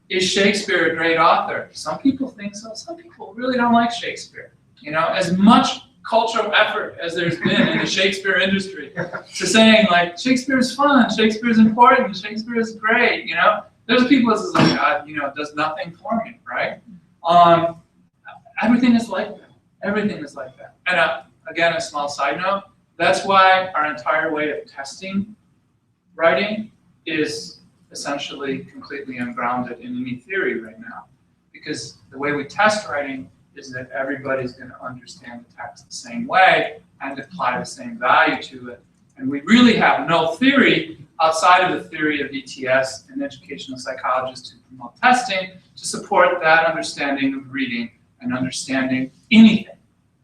is Shakespeare a great author? Some people think so. Some people really don't like Shakespeare. You know, as much cultural effort as there's been in the Shakespeare industry to saying like Shakespeare's fun, Shakespeare's important, Shakespeare is great. You know, there's people that's like, God, you know, it does nothing for me, right? Everything is like that. Everything is like that. And again, a small side note. That's why our entire way of testing writing is essentially completely ungrounded in any theory right now. Because the way we test writing is that everybody's going to understand the text the same way and apply the same value to it. And we really have no theory outside of the theory of ETS and educational psychologists who promote testing to support that understanding of reading and understanding anything,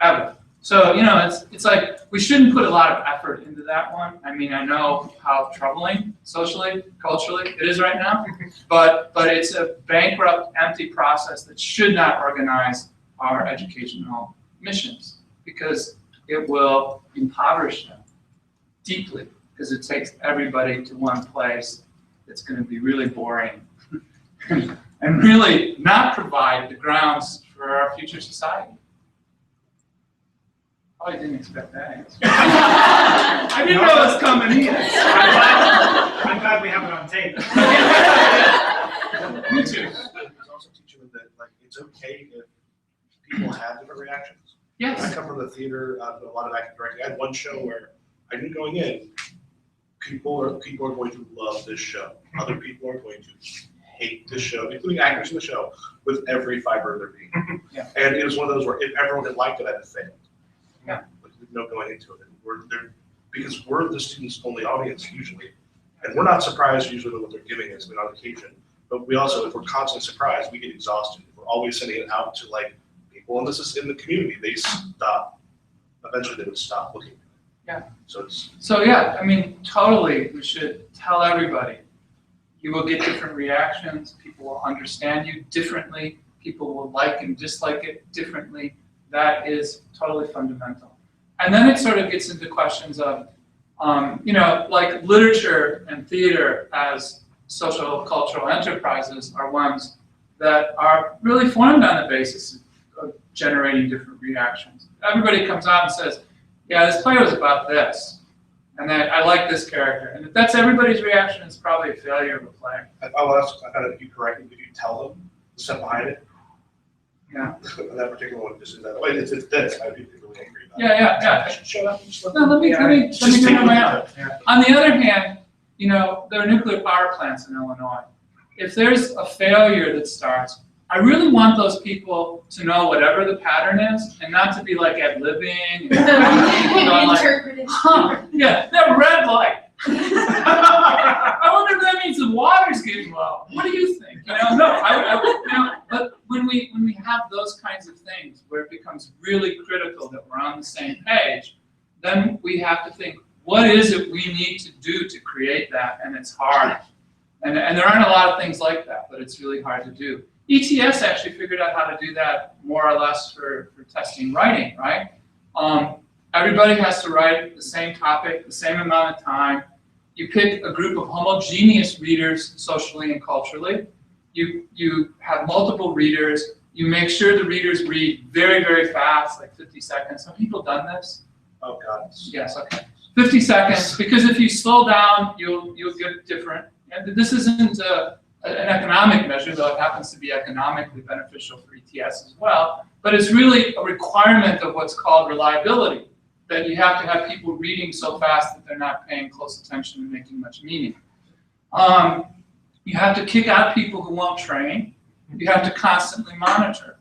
ever. So, you know, it's like we shouldn't put a lot of effort into that one. I mean, I know how troubling socially, culturally it is right now, but it's a bankrupt, empty process that should not organize our educational missions because it will impoverish them deeply because it takes everybody to one place that's going to be really boring and really not provide the grounds for our future society. Oh, I didn't expect that answer. I didn't know it was coming either. I'm glad we have it on tape. Me too. It's also teaching them that like it's okay if people have different reactions. I Yes. come from the theater, a lot of acting directing. I had one show where I knew going in, people are going to love this show. Other people are going to hate this show, including actors in the show, with every fiber of their being. Yeah. And it was one of those where if everyone had liked it, I'd have failed. Yeah. Like, no going into it. And we're there because we're the students' only audience usually. And we're not surprised usually with what they're giving us, I mean, on occasion. But we also, if we're constantly surprised, we get exhausted. If we're always sending it out to like people, and this is in the community, they stop. Eventually, they would stop looking. Yeah. So yeah, I mean, totally. We should tell everybody. You will get different reactions. People will understand you differently. People will like and dislike it differently. That is totally fundamental. And then it sort of gets into questions of, you know, like literature and theater as social cultural enterprises are ones that are really formed on the basis of generating different reactions. Everybody comes out and says, yeah, this play was about this, and then I like this character. And if that's everybody's reaction, it's probably a failure of a play. I'll ask, I found if you correct it, if you tell them the stuff behind it. Yeah. That particular one, just that way, it's this, I'd be really angry about it. Yeah. Shut up, just let No, let me Just do take it on my it. own. Yeah. On the other hand, you know, there are nuclear power plants in Illinois. If there's a failure that starts, I really want those people to know whatever the pattern is and not to be like ad-libbing and going like, huh, yeah, that red light. I wonder if that means the water's getting low. What do you think? You know, no, you know, but when we have those kinds of things where it becomes really critical that we're on the same page, then we have to think, what is it we need to do to create that? And it's hard. And there aren't a lot of things like that, but it's really hard to do. ETS actually figured out how to do that more or less for testing writing, right? Everybody has to write the same topic, the same amount of time. You pick a group of homogeneous readers socially and culturally. You have multiple readers. You make sure the readers read very, very fast, like 50 seconds. Have people done this? Oh, God. Yes, okay. 50 seconds, because if you slow down, you'll get different. And this isn't an economic measure, though it happens to be economically beneficial for ETS as well, but it's really a requirement of what's called reliability, that you have to have people reading so fast that they're not paying close attention and making much meaning. You have to kick out people who won't train. You have to constantly monitor.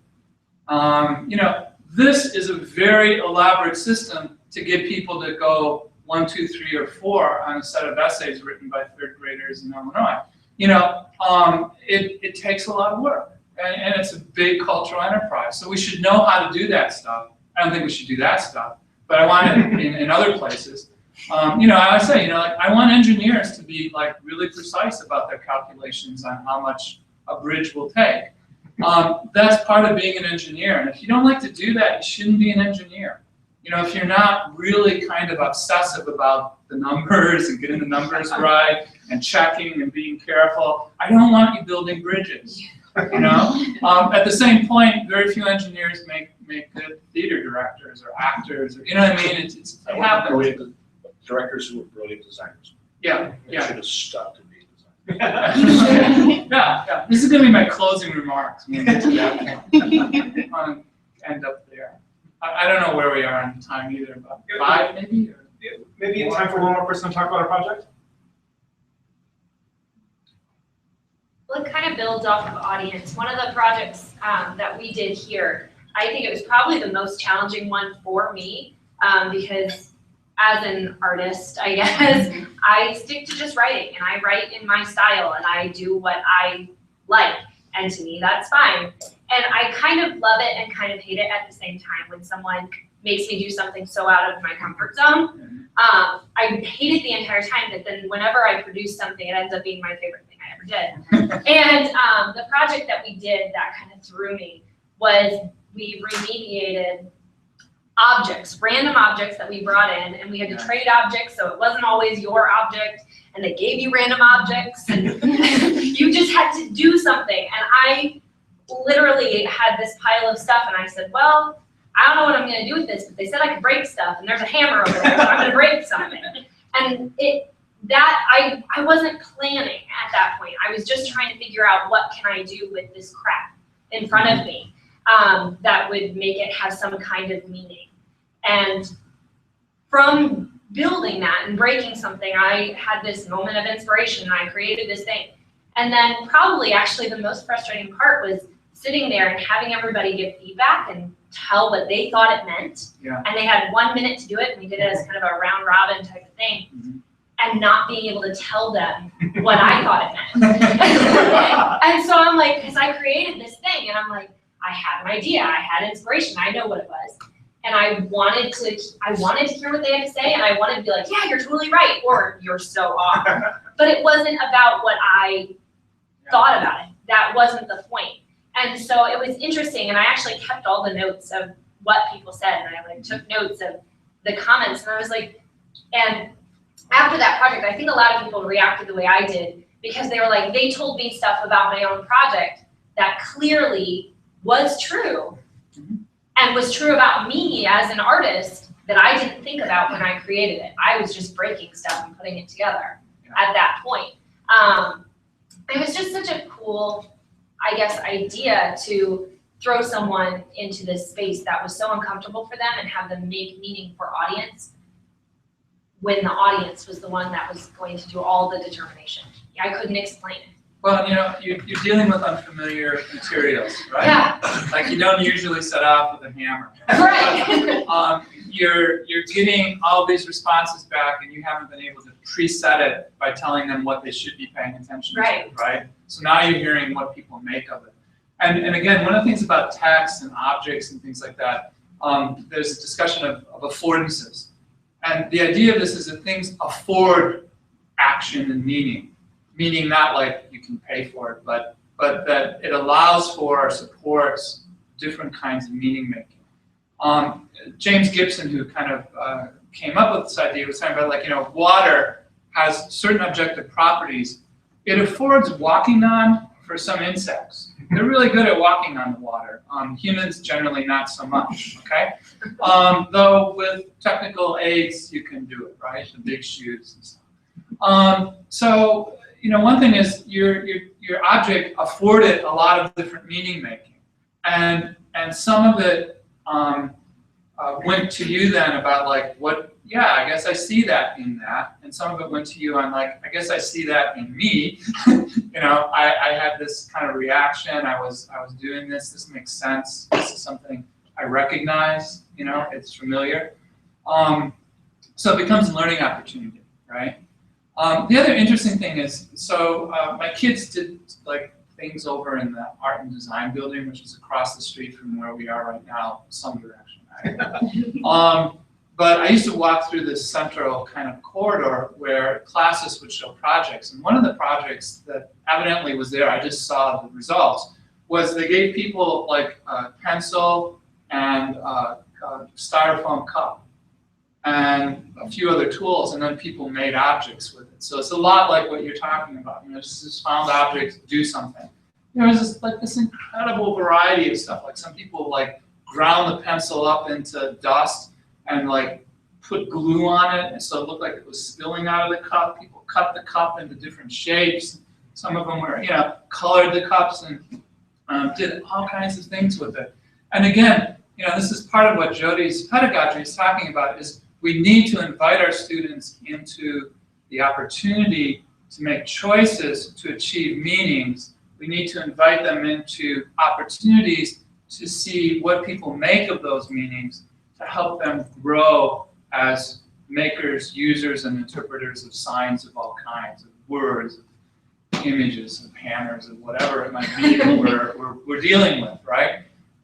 You know, this is a very elaborate system to get people to go 1, 2, 3, or 4 on a set of essays written by third graders in Illinois. You know, it takes a lot of work, and it's a big cultural enterprise. So we should know how to do that stuff. I don't think we should do that stuff, but I want it in other places. You know, I would say, you know, like I want engineers to be like really precise about their calculations on how much a bridge will take. That's part of being an engineer, and if you don't like to do that, you shouldn't be an engineer. you know, if you're not really kind of obsessive about the numbers and getting the numbers right and checking and being careful, I don't want you building bridges. You know, at the same point, very few engineers make good theater directors or actors, or you know what I mean. It I happens. brilliant directors who were brilliant designers. Yeah, They yeah. should have stuck to being designers. Yeah. This is gonna be my closing remarks when we get to that point. End up there. I don't know where we are on time either, but 5 maybe? Or? Maybe it's time for one more person to talk about our project? Well, it kind of builds off of audience. One of the projects that we did here, I think it was probably the most challenging one for me because as an artist, I guess, I stick to just writing and I write in my style and I do what I like. And to me, that's fine. And I kind of love it and kind of hate it at the same time when someone makes me do something so out of my comfort zone. I hate it the entire time, but then whenever I produce something, it ends up being my favorite thing I ever did. And the project that we did that kind of threw me was we remediated objects, random objects that we brought in, and we had to trade objects, so it wasn't always your object, and they gave you random objects, and you just had to do something. And I literally had this pile of stuff, and I said, well, I don't know what I'm gonna do with this, but they said I could break stuff, and there's a hammer over there, so I'm gonna break something. And I wasn't planning at that point. I was just trying to figure out what can I do with this crap in front of me that would make it have some kind of meaning. And from building that and breaking something, I had this moment of inspiration and I created this thing. And then probably actually the most frustrating part was sitting there and having everybody give feedback and tell what they thought it meant. Yeah. And they had 1 minute to do it, and we did it as kind of a round robin type of thing. Mhm. And not being able to tell them what I thought it meant. And so I'm like, because I created this thing, and I'm like, I had an idea, I had inspiration, I know what it was. And I wanted to hear what they had to say, and I wanted to be like, yeah, you're totally right, or you're so off. But it wasn't about what I thought about it. That wasn't the point. And so it was interesting, and I actually kept all the notes of what people said, and I took notes of the comments, and I was like, and after that project, I think a lot of people reacted the way I did, because they were like, they told me stuff about my own project that clearly was true, and was true about me as an artist that I didn't think about when I created it. I was just breaking stuff and putting it together at that point. It was just such a cool, I guess, idea to throw someone into this space that was so uncomfortable for them and have them make meaning for audience when the audience was the one that was going to do all the determination. I couldn't explain it. Well, you know, you're dealing with unfamiliar materials, right? Yeah. Like you don't usually set off with a hammer. Right. You're getting all these responses back, and you haven't been able to preset it by telling them what they should be paying attention to, right? So now you're hearing what people make of it. And again, one of the things about text and objects and things like that, there's a discussion of affordances. And the idea of this is that things afford action and meaning. Meaning not like you can pay for it, but that it allows for or supports different kinds of meaning making. James Gibson, who kind of came up with this idea, was talking about, like, you know, water has certain objective properties. It affords walking on for some insects. They're really good at walking on the water. Humans generally not so much, okay? Though with technical aids, you can do it, right? The big shoes and stuff. So, you know, one thing is your object afforded a lot of different meaning making, and some of it went to you then about like what, yeah, I guess I see that in that, and some of it went to you on like, I guess I see that in me. You know, I had this kind of reaction. I was doing this. This makes sense. This is something I recognize. You know, it's familiar. So it becomes a learning opportunity, right? The other interesting thing is, so my kids did like things over in the art and design building, which is across the street from where we are right now, some direction. Right? But I used to walk through this central kind of corridor where classes would show projects. And one of the projects that evidently was there, I just saw the results, was they gave people like a pencil and styrofoam cup and a few other tools, and then people made objects with it. So it's a lot like what you're talking about. Just found objects, do something. There's this incredible variety of stuff. Like some people ground the pencil up into dust and put glue on it, and so it looked like it was spilling out of the cup. People cut the cup into different shapes. Some of them were, colored the cups and did all kinds of things with it. And again, this is part of what Jody's pedagogy is talking about, is we need to invite our students into the opportunity to make choices to achieve meanings. We need to invite them into opportunities to see what people make of those meanings, to help them grow as makers, users, and interpreters of signs of all kinds, of words, of images, of banners, of whatever it might be that we're dealing with, right?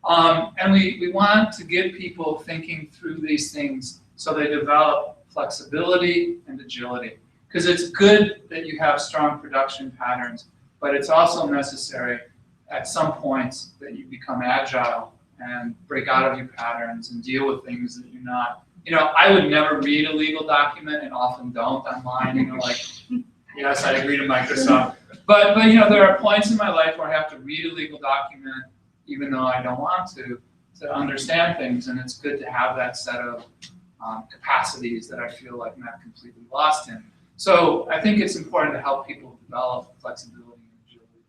And we want to get people thinking through these things so they develop flexibility and agility. Because it's good that you have strong production patterns, but it's also necessary at some points that you become agile and break out of your patterns and deal with things that you're not. I would never read a legal document, and often don't online, yes, I agree to Microsoft. But there are points in my life where I have to read a legal document, even though I don't want to understand things, and it's good to have that set of capacities that I feel like I'm not completely lost in. So I think it's important to help people develop flexibility and agility.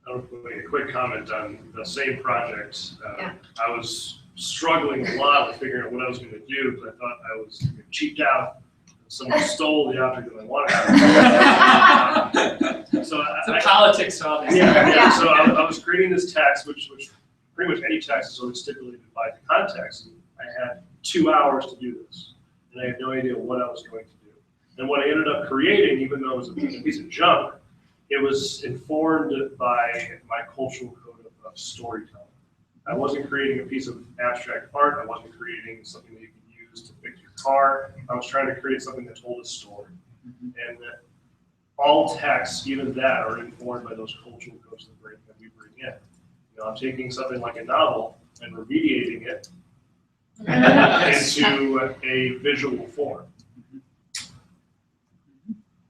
I'll make a quick comment on the same project. I was struggling a lot with figuring out what I was going to do, but I thought I was cheaped out. Someone stole the object that I wanted. So it's politics of all this. Yeah. So I was creating this text, which pretty much any text is always stipulated by the context. And I had 2 hours to do this, and I had no idea what I was going to do. And what I ended up creating, even though it was a piece of junk, it was informed by my cultural code of storytelling. I wasn't creating a piece of abstract art. I wasn't creating something that you could use to fix your car. I was trying to create something that told a story. And that all texts, even that, are informed by those cultural codes that we bring in. I'm taking something like a novel and remediating it into a visual form.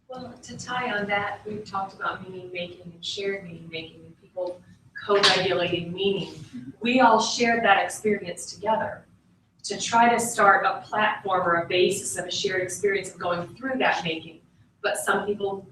Well, to tie on that, we've talked about meaning making and shared meaning making and people co-regulating meaning. We all shared that experience together to try to start a platform or a basis of a shared experience of going through that making. But some people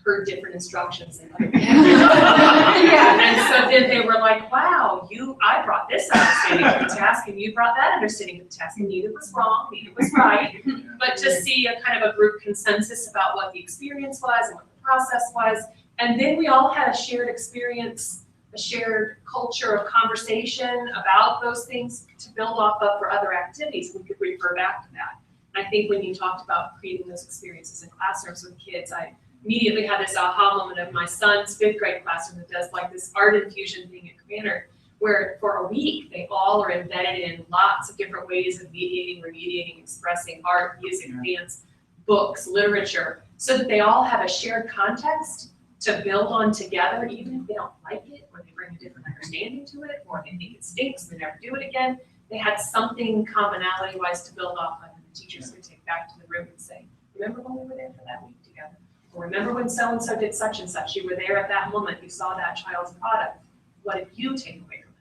heard different instructions than other people. And so then they were like, wow, I brought this understanding to the task and you brought that understanding to the task, and neither was wrong, neither was right. But to see a kind of a group consensus about what the experience was and what the process was. And then we all had a shared experience, a shared culture of conversation about those things to build off of for other activities. We could refer back to that. And I think when you talked about creating those experiences in classrooms with kids, I immediately had this aha moment of my son's 5th grade classroom that does this art infusion thing at Commander, where for a week they all are embedded in lots of different ways of mediating, remediating, expressing art, music, dance, books, literature, so that they all have a shared context to build on together, even if they don't like it, or they bring a different understanding to it, or they think it stinks, they never do it again. They had something commonality-wise to build off of, and the teachers could take back to the room and say, remember when we were there for that week together? Or remember when so-and-so did such and such? You were there at that moment, you saw that child's product. What did you take away from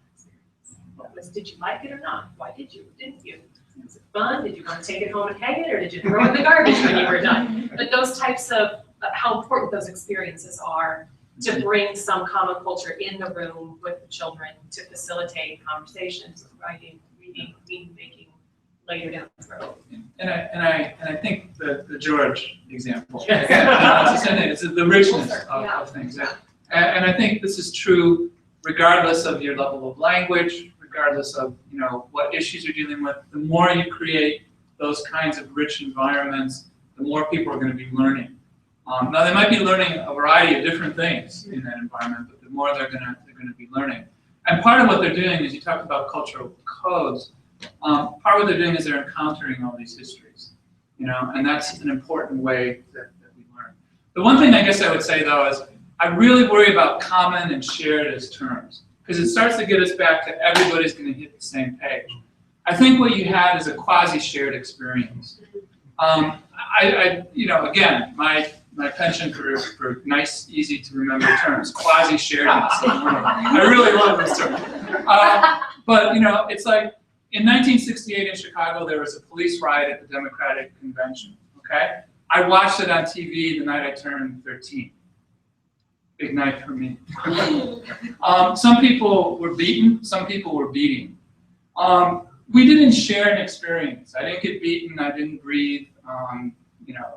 that experience? Did you like it or not? Why did you? Didn't you? Was it fun? Did you want to take it home and hang it, or did you throw it in the garbage when you were done? But those types of, how important those experiences are to bring some common culture in the room with the children to facilitate conversations, writing, reading, meaning making later down the road. And I think the George example, it's the richness of things. And I think this is true regardless of your level of language, regardless of what issues you're dealing with. The more you create those kinds of rich environments, the more people are going to be learning. Now they might be learning a variety of different things in that environment, but the more they're going to be learning. And part of what they're doing is, you talked about cultural codes. Part of what they're doing is they're encountering all these histories, and that's an important way that we learn. The one thing I guess I would say though is I really worry about common and shared as terms. because it starts to get us back to everybody's going to hit the same page. I think what you had is a quasi-shared experience. Again, my penchant for nice, easy to remember terms, quasi-sharedness. I really love this term. But it's like in 1968 in Chicago, there was a police riot at the Democratic Convention. Okay, I watched it on TV the night I turned 13. Big night for me. Some people were beaten, some people were beating. We didn't share an experience. I didn't get beaten, I didn't breathe,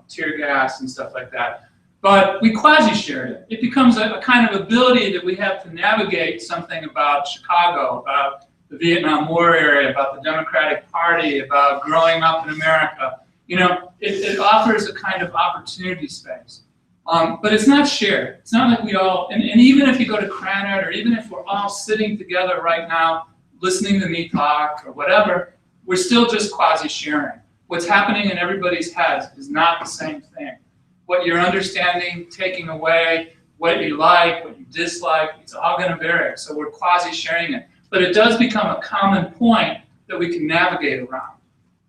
tear gas and stuff like that. But we quasi-shared it. It becomes a kind of ability that we have to navigate something about Chicago, about the Vietnam War area, about the Democratic Party, about growing up in America. It offers a kind of opportunity space. But it's not shared. It's not like we all, and even if you go to Cranard, or even if we're all sitting together right now, listening to me talk or whatever, we're still just quasi-sharing. What's happening in everybody's heads is not the same thing. What you're understanding, taking away, what you like, what you dislike, it's all going to vary. So we're quasi-sharing it. But it does become a common point that we can navigate around.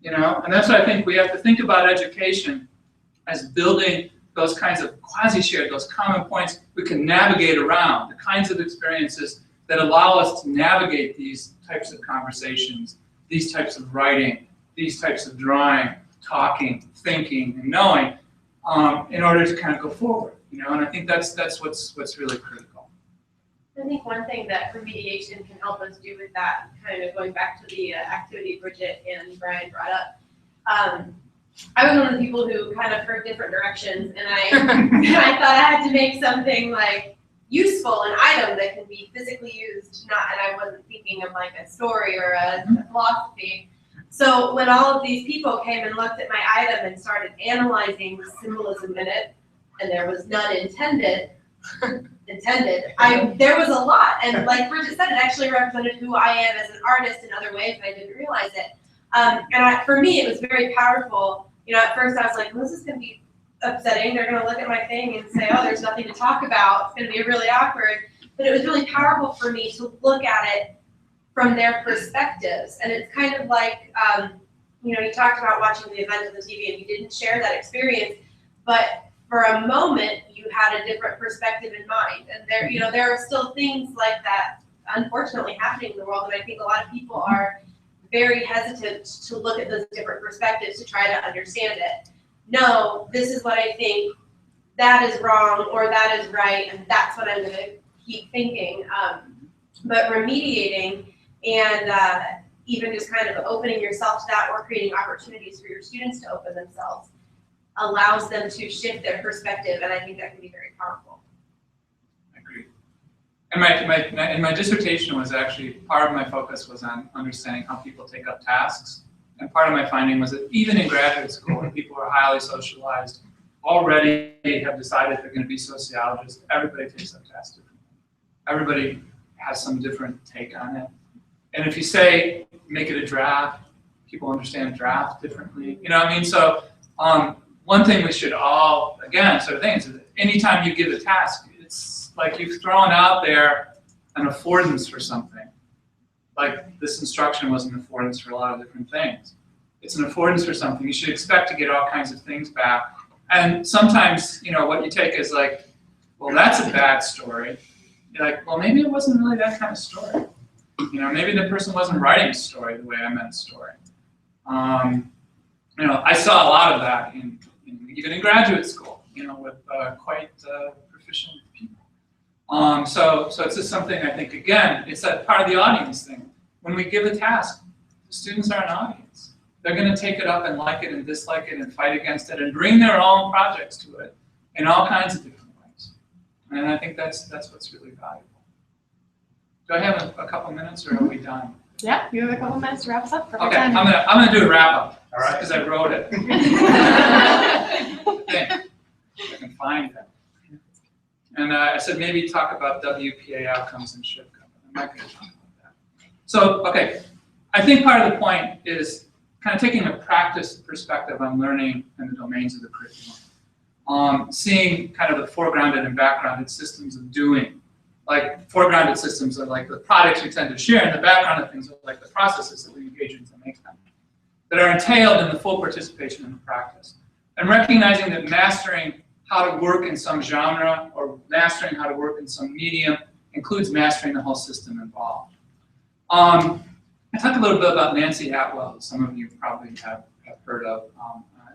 And that's why I think we have to think about education as building those kinds of quasi-shared, those common points we can navigate around, the kinds of experiences that allow us to navigate these types of conversations, these types of writing, these types of drawing, talking, thinking, and knowing, in order to kind of go forward. And I think that's what's really critical. I think one thing that remediation can help us do with that, kind of going back to the activity Bridget and Brian brought up, I was one of the people who kind of heard different directions, and I I thought I had to make something like useful, an item that can be physically used, and I wasn't thinking of like a story or a philosophy. So when all of these people came and looked at my item and started analyzing the symbolism in it, and there was none intended, there was a lot. And like Bridget said, it actually represented who I am as an artist in other ways, and I didn't realize it. For me, it was very powerful. At first I was like, well, this is going to be upsetting. They're going to look at my thing and say, oh, there's nothing to talk about. It's going to be really awkward. But it was really powerful for me to look at it from their perspectives. And it's kind of like, you talked about watching the event on the TV and you didn't share that experience, but for a moment you had a different perspective in mind. And there are still things like that, unfortunately, happening in the world. And I think a lot of people are very hesitant to look at those different perspectives to try to understand it. No, this is what I think, that is wrong, or that is right, and that's what I'm going to keep thinking. But remediating and even just kind of opening yourself to that, or creating opportunities for your students to open themselves, allows them to shift their perspective, and I think that can be very powerful. I agree. And my dissertation was actually, part of my focus was on understanding how people take up tasks. And part of my finding was that even in graduate school, when people are highly socialized, already have decided they're going to be sociologists, everybody takes up tasks differently. Everybody has some different take on it. And if you say, make it a draft, people understand draft differently. So one thing we should all, again, sort of think is that anytime you give a task, it's like you've thrown out there an affordance for something. Like this instruction was an affordance for a lot of different things. It's an affordance for something. You should expect to get all kinds of things back. And sometimes, what you take is like, well, that's a bad story. You're like, well, maybe it wasn't really that kind of story. Maybe the person wasn't writing a story the way I meant a story. I saw a lot of that even in graduate school, with quite proficient people. So it's just something I think, again, it's that part of the audience thing. When we give a task, the students are an audience. They're going to take it up and like it and dislike it and fight against it and bring their own projects to it in all kinds of different ways. And I think that's what's really valuable. Do I have a couple minutes, or are we done? Yeah, you have a couple minutes to wrap us up. Okay, I'm gonna do a wrap up. All right, because I wrote it. I can find it. And I said maybe talk about WPA outcomes and shift cover. I'm not going to talk about that. So, okay, I think part of the point is kind of taking a practice perspective on learning and the domains of the curriculum. Seeing kind of the foregrounded and backgrounded systems of doing like foregrounded systems are like the products we tend to share, and the background of things are like the processes that we engage in to make them, that are entailed in the full participation in the practice. And recognizing that mastering how to work in some genre or mastering how to work in some medium includes mastering the whole system involved. I talked a little bit about Nancy Atwell, some of you probably have heard of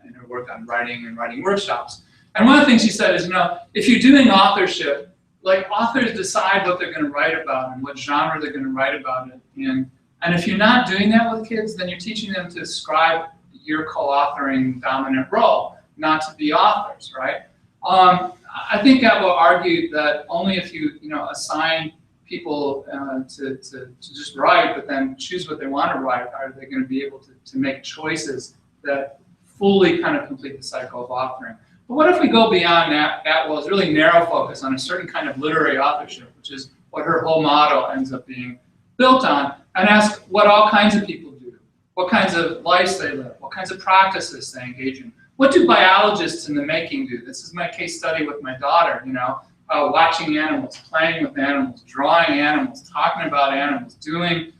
in her work on writing and writing workshops. And one of the things she said is, if you're doing authorship, like authors decide what they're going to write about and what genre they're going to write about it in. And if you're not doing that with kids, then you're teaching them to ascribe your co-authoring dominant role, not to be authors, right? I think Atwell argued that only if you assign people to just write, but then choose what they want to write, are they going to be able to make choices that fully kind of complete the cycle of authoring. But what if we go beyond Atwell's really narrow focus on a certain kind of literary authorship, which is what her whole model ends up being built on, and ask what all kinds of people do, what kinds of lives they live, what kinds of practices they engage in. What do biologists in the making do? This is my case study with my daughter, watching animals, playing with animals, drawing animals, talking about animals, doing,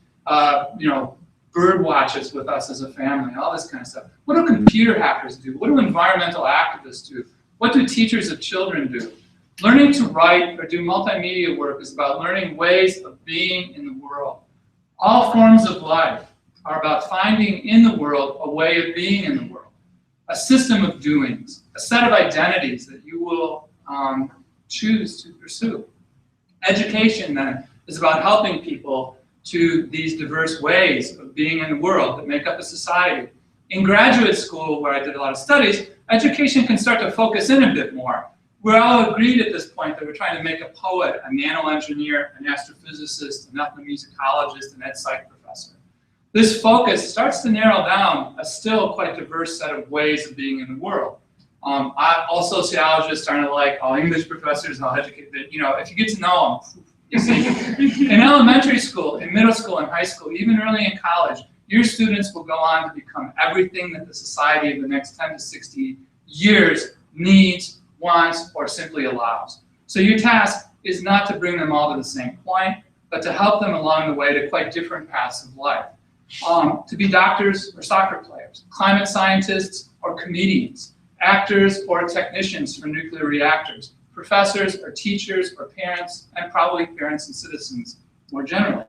bird watches with us as a family, all this kind of stuff. What do computer hackers do? What do environmental activists do? What do teachers of children do? Learning to write or do multimedia work is about learning ways of being in the world. All forms of life are about finding in the world a way of being in the world, a system of doings, a set of identities that you will choose to pursue. Education, then, is about helping people to these diverse ways of being in the world that make up a society. In graduate school, where I did a lot of studies, education can start to focus in a bit more. We're all agreed at this point that we're trying to make a poet, a nanoengineer, an astrophysicist, an ethnomusicologist, an ed psych professor. This focus starts to narrow down a still quite diverse set of ways of being in the world. All sociologists aren't like all English professors, all educated. If you get to know them, you see, in elementary school, in middle school, in high school, even early in college, your students will go on to become everything that the society of the next 10 to 60 years needs, wants, or simply allows. So your task is not to bring them all to the same point, but to help them along the way to quite different paths of life. To be doctors or soccer players, climate scientists or comedians, actors or technicians for nuclear reactors, professors or teachers or parents, and probably parents and citizens more generally.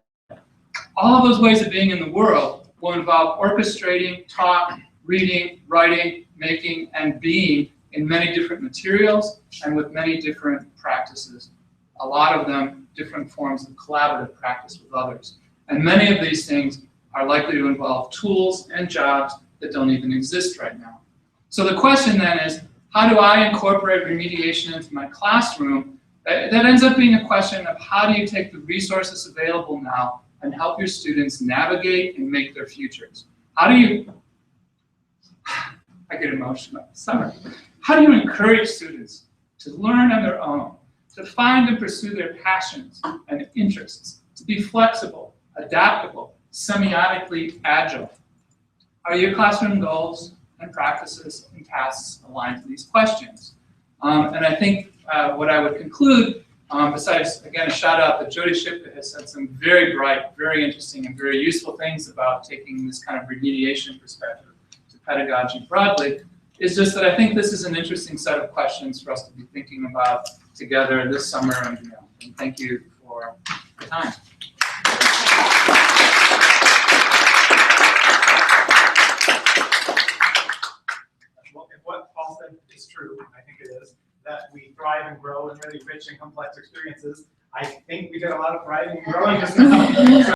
All of those ways of being in the world will involve orchestrating, talk, reading, writing, making, and being in many different materials and with many different practices. A lot of them different forms of collaborative practice with others. And many of these things are likely to involve tools and jobs that don't even exist right now. So the question then is, how do I incorporate remediation into my classroom? That ends up being a question of how do you take the resources available now and help your students navigate and make their futures? How do you, I get emotional, sorry. How do you encourage students to learn on their own, to find and pursue their passions and interests, to be flexible, adaptable, semiotically agile? Are your classroom goals and practices and tasks aligned to these questions? And I think what I would conclude, besides, again, a shout out that Jody Shipka has said some very bright, very interesting, and very useful things about taking this kind of remediation perspective to pedagogy broadly, is just that I think this is an interesting set of questions for us to be thinking about together this summer and beyond. And thank you for the time. What Paul said is true, I think it is, that we thrive and grow in really rich and complex experiences. I think we did a lot of thriving and growing just now.